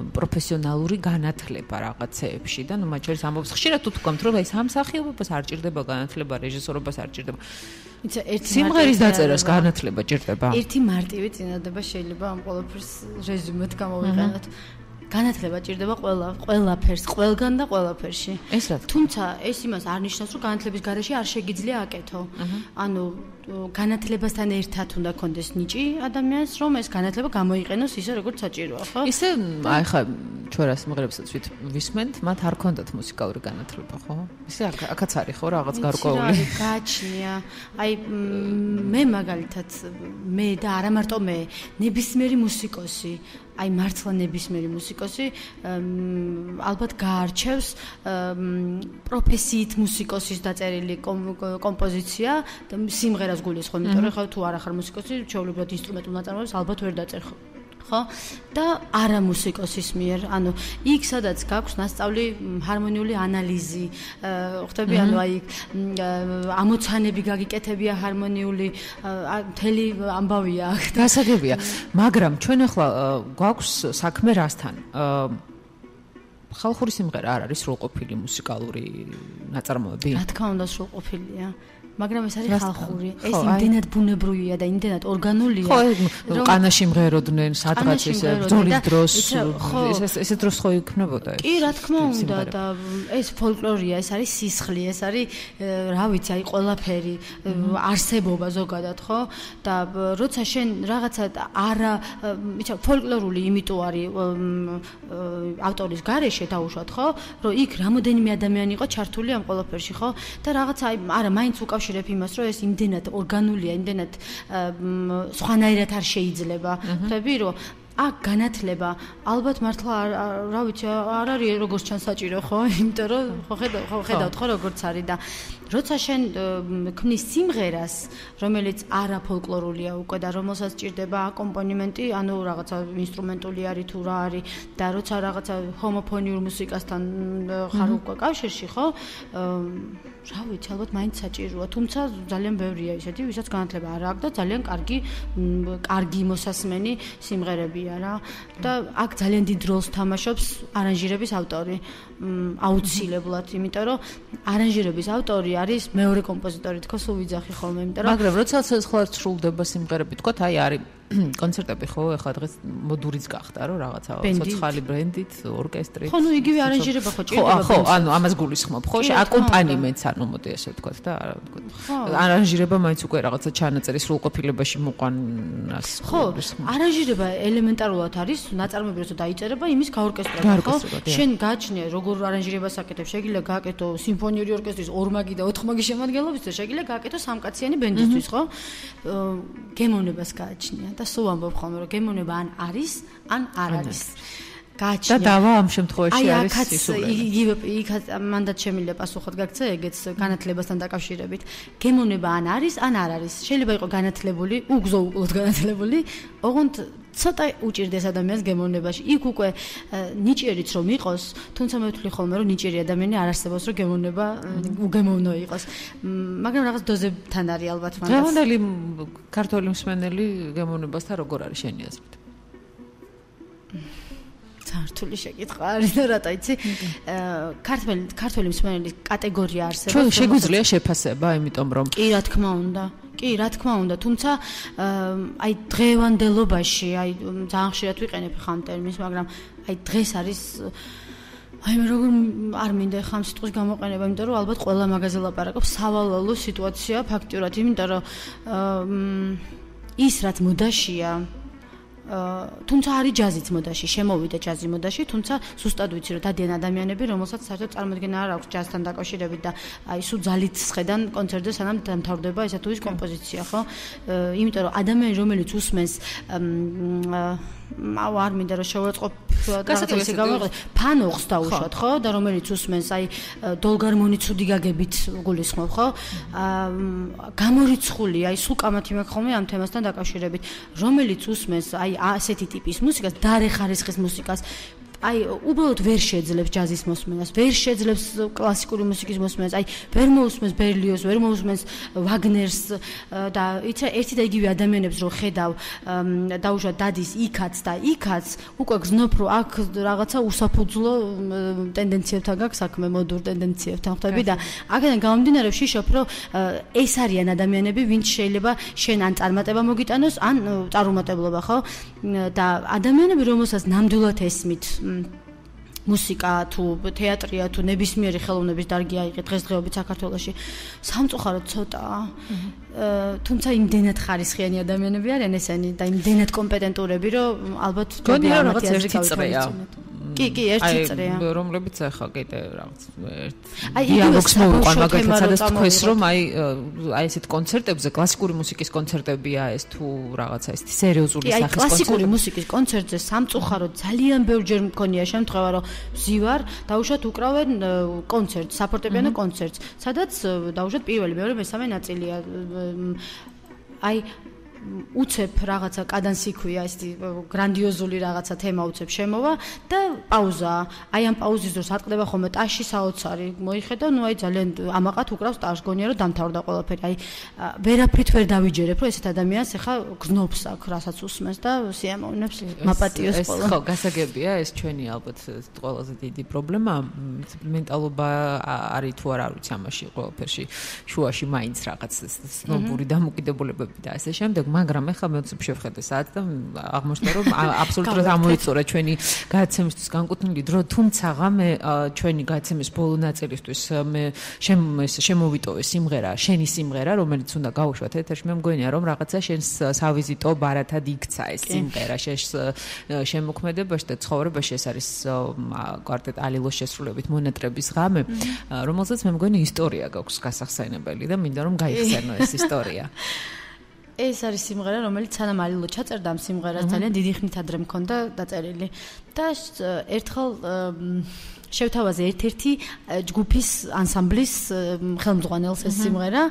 Speaker 3: პროფესიონალური განათლება რაღაცეებში და ნუ მათ შორის ამბობს ხშირად თუ თქვამთ რომ ეს ამ სახეობას არ ჭირდება განათლება, რეჟისორობას არ ჭირდება.
Speaker 4: იცი, ერთი
Speaker 3: სიმღერის დაწერას განათლება ჭირდება.
Speaker 4: ერთი მარტივი წინადადება შეიძლება ამ ყველაფერს რეზუმედ გამოვიყენოთ. განათლება ჭირდება ყველაფერს, ყველგან და ყველაფერში.
Speaker 3: ეს რა?
Speaker 4: თუმცა ეს იმას არ ნიშნავს, რომ განათლების გარეშე არ შეგიძლია აკეთო. ანუ განათლებასთან ერთად უნდა კონდეს ნიჭი ადამიანს, რომ ეს განათლება გამოიყენოს ისე როგორც საჭიროა, ხო?
Speaker 3: ისე აი ხა ჩვენ რა სიმღერებსაც ვისმენთ, მათ არ ქონდათ მუსიკალური განათლება, ხო? ისე აქაც არის ხო რაღაც გარკვეული.
Speaker 4: გააჩნია. აი მე მაგალითად მე და არა მარტო მე, ნებისმიერი მუსიკოსი აი მართლა ნებისმიერი მუსიკოსი ალბათ გაარჩევს პროფესიით მუსიკოსის დაწერილი კომპოზიცია და სიმღერას გულისხმობ, იმიტომ რომ ხა თუ არ ახარ მუსიკოსი, ჩვეულებრივად ინსტრუმენტულ ნაწარმოებს ალბათ ვერ დაწერ ხო? და არა მუსიკოსის მიერ, ანუ იქ სადაც გაქვს მასწავლი ჰარმონიული ანალიზი, ხვდები, ანუ აი ამოცანები გაგიკეთებია ჰარმონიული, მთელი ამბავია აქ.
Speaker 3: გასაგებია, მაგრამ ჩვენ ახლა გვაქვს საქმე რასთან? ხალხური სიმღერა არ არის სრულყოფილი მუსიკალური ნაწარმოები?
Speaker 4: რა თქმა უნდა სრულყოფილია. მაგრამ ეს არის ხალხური. ეს იმდენად ბუნებრივია და იმდენად ორგანულია.
Speaker 3: ხო, ყანაში მღეროდნენ, სადღაც ისე ბრძოლის დროს, ესე დროს ხო იქნებოდა ეს.
Speaker 4: კი, რა თქმა უნდა და ეს ფოლკლორია, ეს არის სისხლი, ეს არის რა ვიცი, აი ყველაფერი, არსებობა ზოგადად, ხო? და როცა შენ რაღაცა არა, იცი, ფოლკლორული იმიტომ არის ავტორის გარეშე დაუშვათ, ხო? რომ იქ რამოდენიმე ადამიანი იყო ჩართული ამ ყველაფერში, ხო? და რაღაცა აი არა, მაინც უკავშირდება ვაკავშირებ იმას, რომ ეს იმდენად ორგანულია, იმდენად სხვანაირად არ შეიძლება. ხვდები, რომ აქ განათლება ალბათ მართლა რა ვიცი არ არის როგორც ჩან საჭირო ხო იმიტომ რომ ხო ხედავთ ხო როგორც არის და როცა შენ ქმნის სიმღერას რომელიც არა ფოლკლორულია უკვე და რომელსაც ჭირდება აკომპანიმენტი ანუ რაღაცა ინსტრუმენტული არის თუ რა არის და როცა რაღაცა ჰომოფონიურ მუსიკასთან ხარ უკვე კავშირში ხო რა ვიცი ალბათ მაინც საჭიროა თუმცა ძალიან ბევრია ისეთი ვისაც განათლება არ აქვს და ძალიან კარგი მოსასმენი სიმღერებია რა და აქ ძალიან დიდ როლს თამაშობს არანჟირების ავტორი აუცილებლად იმიტომ რომ არანჟირების ავტორი არის მეორე კომპოზიტორი თქო სულ ვიძახი ხოლმე იმიტომ რომ
Speaker 3: მაგრამ როცა ცეცხლად სრულდება სიმღერები თქო აი არის კონცერტები ხო ეხლა დღეს მოდურიც გახდა რომ რაღაცა ცოცხალი ბრენდით ორკესტრით
Speaker 4: ხო ნუ იგივე არანჟირება ხო ჭირდება
Speaker 3: ხო ანუ ამას გულისხმობ ხო აკომპანიმენტს ანუ მოდი ესე ვთქვათ და არა ვთქვათ არანჟირება მაინც უკვე რაღაცა ჩანაწერი სრულყოფილებაში მოყვანას
Speaker 4: ხო არანჟირება ელემენტარულად არის ნაწარმოები როცა დაიწერება იმის გაორკესტრება ხო შენ გააჩნია როგორ არანჟირებას აკეთებ შეგიძლია გააკეთო სიმფონიური ორკესტრის ორმაგი და ოთხმაგი შემადგენლობისთვის შეგიძლია გააკეთო სამკაციანი ბენდისთვის ხო გემოვნებას გააჩნია და სულ ამბობ ხოლმე რომ გემოვნება ან არის ან არ არის გააჩნია
Speaker 3: და დავა ამ შემთხვევაში არის
Speaker 4: სისულელე იქაც მანდაც შემიძლია პასუხად გაგცე ეგეც განათლებასთან დაკავშირებით გემოვნება ან არის ან არ არის შეიძლება იყოს განათლებული უგზო-უკლოდ განათლებული ოღონდ ცოტა უჭირდეს ადამიანს გემოვნებაში იქ უკვე ნიჭიერიც რომ იყოს თუმცა მე ვთვლი ხოლმე რომ ნიჭიერი ადამიანი არ არსებობს რომ გემოვნება უგემოვნო იყოს მაგრამ რაღაც დოზებთან არის ალბათ მანდაც
Speaker 3: დღევანდელი ქართველი მსმენელი გემოვნებასთან როგორ არის შენი აზრით
Speaker 4: რთული შეკითხვა არის და რატო იცი ქართველი მსმენელის კატეგორია არსებობს
Speaker 3: ჩვენ შეგვიძლია შეფასება იმიტომ რომ
Speaker 4: კი რა თქმა უნდა თუმცა აი დღევანდელობაში აი ძალიან ხშირად ვიყენებ ხამ ტერმინს მაგრამ აი დღეს არის აი მე როგორ არ მინდა ხამ სიტყვის გამოყენება იმიტომ რომ ალბათ ყველა მაგაზე ლაპარაკობს სავალალო სიტუაცია ფაქტიურად იმიტომ რომ ის რაც მოდაშია თუმცა არის ჯაზიც მოდაში, შემოვიდა ჯაზი მოდაში, თუმცა ზუსტად ვიცი რომ დადიან ადამიანები, რომელსაც საერთოდ წარმოდგენა არ აქვს ჯაზთან დაკავშირებით და აი სულ ძალით სხედან კონცერტზე სანამ დამთავრდება ესა თუ ის კომპოზიცია, ხო? იმიტომ რომ ადამიანი რომელიც უსმენს არ მინდა რომ შევაწყობ რაღაცა გავაყო ფანოხს დაუშვათ ხო და რომელიც usmens აი დოლგარმონი ცუდი გაგებით გულისხმობ ხო გამორიცხული აი სულ კამათი მაქვს ხოლმე ამ თემასთან დაკავშირებით რომელიც usmens აი ასეთი ტიპის მუსიკას დარე ხარისხის მუსიკას აი უბრალოდ ვერ შეძლებს ჯაზის მოსმენას, ვერ შეძლებს კლასიკური მუსიკის მოსმენას, აი ვერ მოусმენს ბერლიოზს, ვერ მოусმენს ვაგნერს და იცი ერთი და იგივე ადამიანებს რო ხედავ დაუშვათ დადის იქაც და იქაც უკვე გზნობ რომ აქ რაღაცა უსაფუძვლო ტენდენციებთან გაქვს საქმე მოდურ ტენდენციებთან ხვდები და აქედან გამომდინარე ვშიშობ რომ ეს არიან ადამიანები ვინც შეიძლება შენ ან წარმატება მოგიტანოს ან წარუმატებლობა ხო და ადამიანები რომელსაც ნამდვილად ესმით მუსიკა თუ თეატრია თუ ნებისმიერი ხელოვნების დარგი აიღეთ დღესდღეობით საქართველოში სამწუხაროდ ცოტაა თუმცა იმდენად ხარისხიანი ადამიანები არიან ესენი და იმდენად კომპეტენტურები რომ ალბათ
Speaker 3: გონია რომ რაღაც ერთი წრეა
Speaker 4: კი ერთი წრეა
Speaker 3: აი რომლებიც ახლა კიდე რაღაც დიალოგს მოვიყვან მაგალითად სადაც თქვეს რომ აი ესეთ კონცერტებზე კლასიკური მუსიკის კონცერტებია ეს თუ რაღაცა ეს სერიოზული სახის
Speaker 4: კონცერტი კლასიკური მუსიკის კონცერტზე სამწუხაროდ ძალიან ბევრჯერ მქონია შემთხვევა რომ ვზივარ დაუშვათ უკრავენ კონცერტს საფორტეპიანო კონცერტს სადაც დაუშვათ პირველი მეორე მესამე ნაწილია აი უცებ რაღაცა კადანსი ქვია ეს გრანდიოზული რაღაცა თემა უცებ შემოვა და პაუზა. აი ამ პაუზის დროს ატყდება ხოლმე ტაში საოცარი. მოიხედა, ნუ აი ძალიან ამაყად უკრავს ტაშს, გონია რომ დამთავრდა ყველაფერი. აი ვერაფრით ვერ დავიჯერებ, რომ ესეთ ადამიანს ახლა გზნობს აქ, რასაც უსმენს და სიამოვნებს მაპატიოს ყველა.
Speaker 3: ხო, გასაგებია, ეს ჩვენი ალბათ ყველაზე დიდი პრობლემა. მენტალობა არის თუ არა ვიცი ამაში ყველაფერში შუაში მაინც რაღაც სნობური დამოკიდებულებები და ასე შემდეგ. მაგრამ ეხლა მე ვცებ შევხედე საათს და აღმოჩნდა რომ აბსოლუტურად ამოიწურა ჩვენი გადაცემისთვის განკუთვნილი დრო, თუმცა მე ჩვენი გადაცემის ბოლო ნაწილისთვის მე შემოვიტოვე სიმღერა, შენი სიმღერა, რომელიც უნდა გავუშვათ ეთერში. მე მგონია რომ რაღაცა შენს სავიზიტო ბარათად იქცა ეს სიმღერა შენს შემოქმედებაში და ცხოვრებაში. ეს არის კვარტეტ ალილოს შესრულებით მონატრების ღამე, რომელსაც მე მგონი ისტორია გაქვს გასახსენებელი და მინდა რომ გაიხსენო ეს ისტორია.
Speaker 4: ეს არის სიმღერა, რომელიც სანამ ალილო ჩაწერდა ამ სიმღერას ძალიან დიდი ხნით ადრე მქონდა დაწერილი და ერთხელ შევთავაზე ერთ-ერთი ჯგუფის ანსამბლის ხელმძღვანელს ეს სიმღერა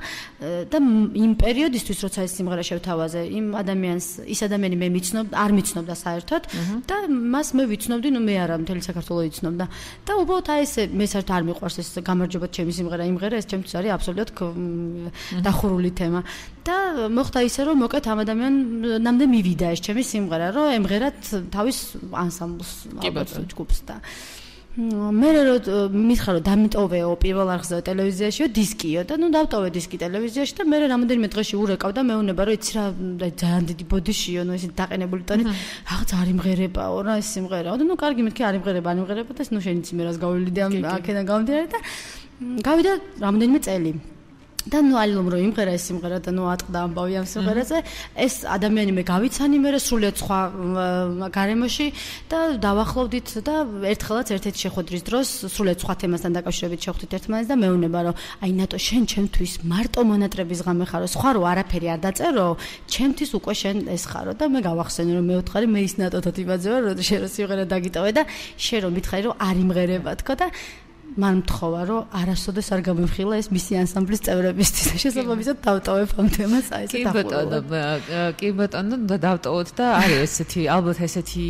Speaker 4: და იმ პერიოდისთვის როცა ეს სიმღერა შევთავაზე იმ ის ადამიანი მე არ მიცნობდა საერთოდ და მას მე ვიცნობდი, ნუ მე არა მთელი საქართველო იცნობდა და უბრალოდ აი ესე მე საერთოდ არ მიყვარს ეს გამარჯობა ჩემი სიმღერა იმღერა, ეს ჩემთვის არის აბსოლუტურად დახურული თემა და მოხდა ისე რომ მოკეთ ამ ადამიანამდე მივიდა ეს ჩემი სიმღერა რომ ემღერათ თავის ანსამბლს ალბათ ჯგუფს და მე მითხრა რომ დამიტოვეო პირველ არხზე ტელევიზიაში დისკიო და ნუ დავტოვე დისკი ტელევიზიაში და მე რამდენიმე დღეში ურეკავ და მეუბნება რომ იცი რა ძალიან დიდი ბოდიშიო ნუ ისე დაყენებული ტონით რაღაც არ იმღერებაო რა ეს სიმღერაო და ნუ კარგი მეთქი არ იმღერება და ეს ნუ შენ იცი მე რას გავივლიდი აქედან გამომდინარე და გავიდა რამდენიმე წელი და ნუ ალილომ რომ იმღერა ეს სიმღერა და ნუ ატყდა ამბავი ამ სიმღერაზე ეს ადამიანი მე გავიცანი მე სრულიად სხვა გარემოში და დავახლოვდით და ერთხელაც ერთ-ერთი შეხვედრის დროს სრულიად სხვა თემასთან დაკავშირებით შევხვდით ერთმანეთს და მეუბნება რომ აი ნატო შენ ჩემთვის მარტო მონატრების ღამე ხარო სხვა რო არაფერი არ დაწერო ჩემთვის უკვე შენ ეს ხარო და მე გავახსენე რომ მე ვთხარი მე ის ნატო თოთიბაძე ვარ რომ შენ რო სიმღერა დაგიტოვე და შენ რომ მითხარი რომ არ იმღერება თქო და მან მთხოვა რომ არასოდეს არ გამემხილა ეს მისი ანსამბლის წევრებისთვის და შესაბამისად დავტოვებ ამ თემას აი ესე
Speaker 3: დახურვა. კი ბატონო და დავტოვოთ და არის ესეთი ალბათ ესეთი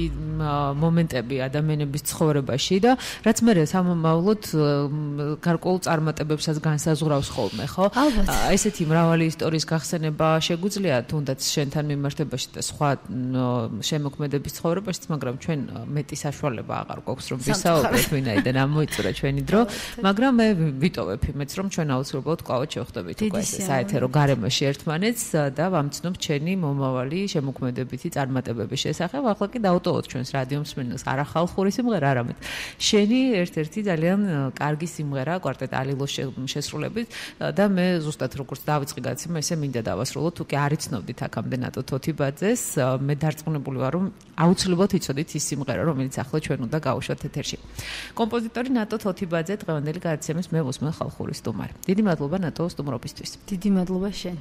Speaker 3: მომენტები ადამიანების ცხოვრებაში და რაც მე სამომავლოდ გარკვეულ წარმატებებსაც განსაზღვრავს ხოლმე ხო? ესეთი მრავალი ისტორიის გახსენება შეგვიძლია თუნდაც შენთან მიმართებაში და სხვა შემოქმედების ცხოვრებაშიც, მაგრამ ჩვენ მეტი საშუალება აღარ გვაქვს რომ ვისაუბროთ ვინაიდან ამოიწურა ჩვენი მაგრამ მე ვიტოვებ იმედს რომ ჩვენ აუცილებლად კვლავ შევხვდებით უკვე ეს საეთერო გარემოში ერთმანეთს და ვამცნობთ ჩვენი მომავალი შემოქმედებითი წარმატებების შესახებ. ახლა კი დავტოვოთ ჩვენს რადიო მსმენელს არა ხალხური სიმღერა, არამედ შენი ერთ-ერთი ძალიან კარგი სიმღერა კვარტეტ ალილოს შესრულებით და მე ზუსტად როგორც დავიწყე გადაცემა ესე მინდა დავასრულოთ. თუ კი არ იცნობდით აქამდე ნატო თოთიბაძეს, მე დარწმუნებული ვარ რომ აუცილებლად იცოდით ის სიმღერა რომელიც ახლა ჩვენ უნდა გავუშვათ ეთერში. კომპოზიტორი ნატო თოთიბაძე დღევანდელი გადაცემის მე ვუსმენ ხალხური სტუმარი. დიდი მადლობა ნატო სტუმრობისთვის.
Speaker 4: დიდი მადლობა შენ.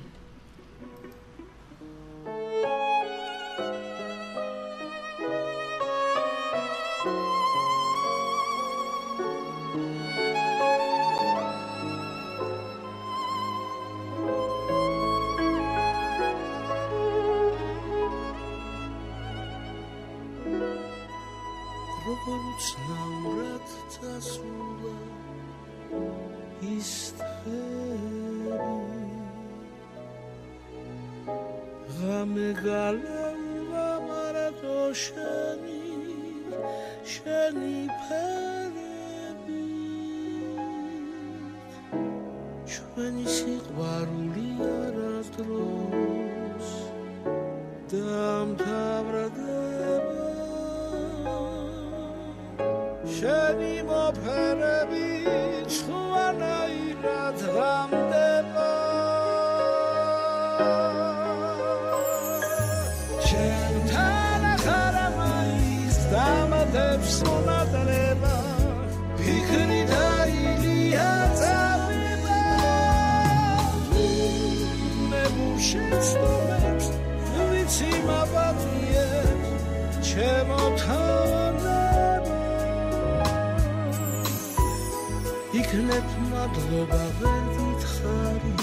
Speaker 5: იქნებ მადლობა ვერ გითხარი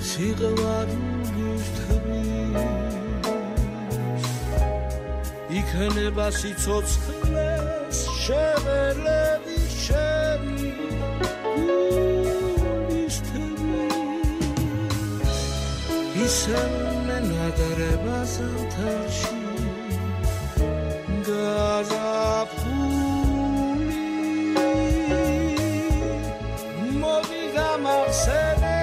Speaker 5: სიყვარულის თბილს იქნება სიცოცხლეს შეველები შენი გულის თბილს ისევ მენადრება ზამთარში გაზაფხული მოდი გამახსენე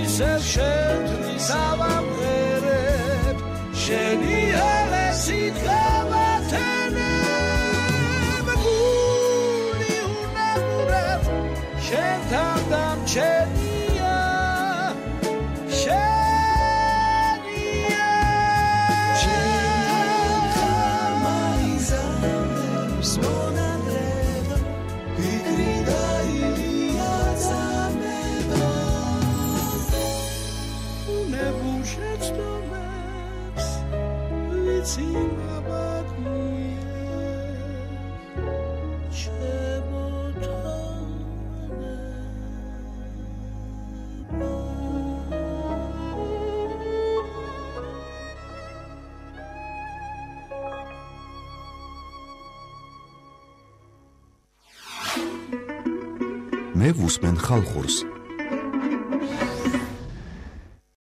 Speaker 5: ისევ შენთვის ავამღერებ შენი ალესით გავათენებ გული უნაღურებ შენთან დამჩენია შენია შენთან ხამაიზამებს მონადრევა ფიქრი დაილია წამება უნებულ შეცდომებს ვიცი მაბადნია ჩემო
Speaker 1: მე ვუსმენ ხალხურს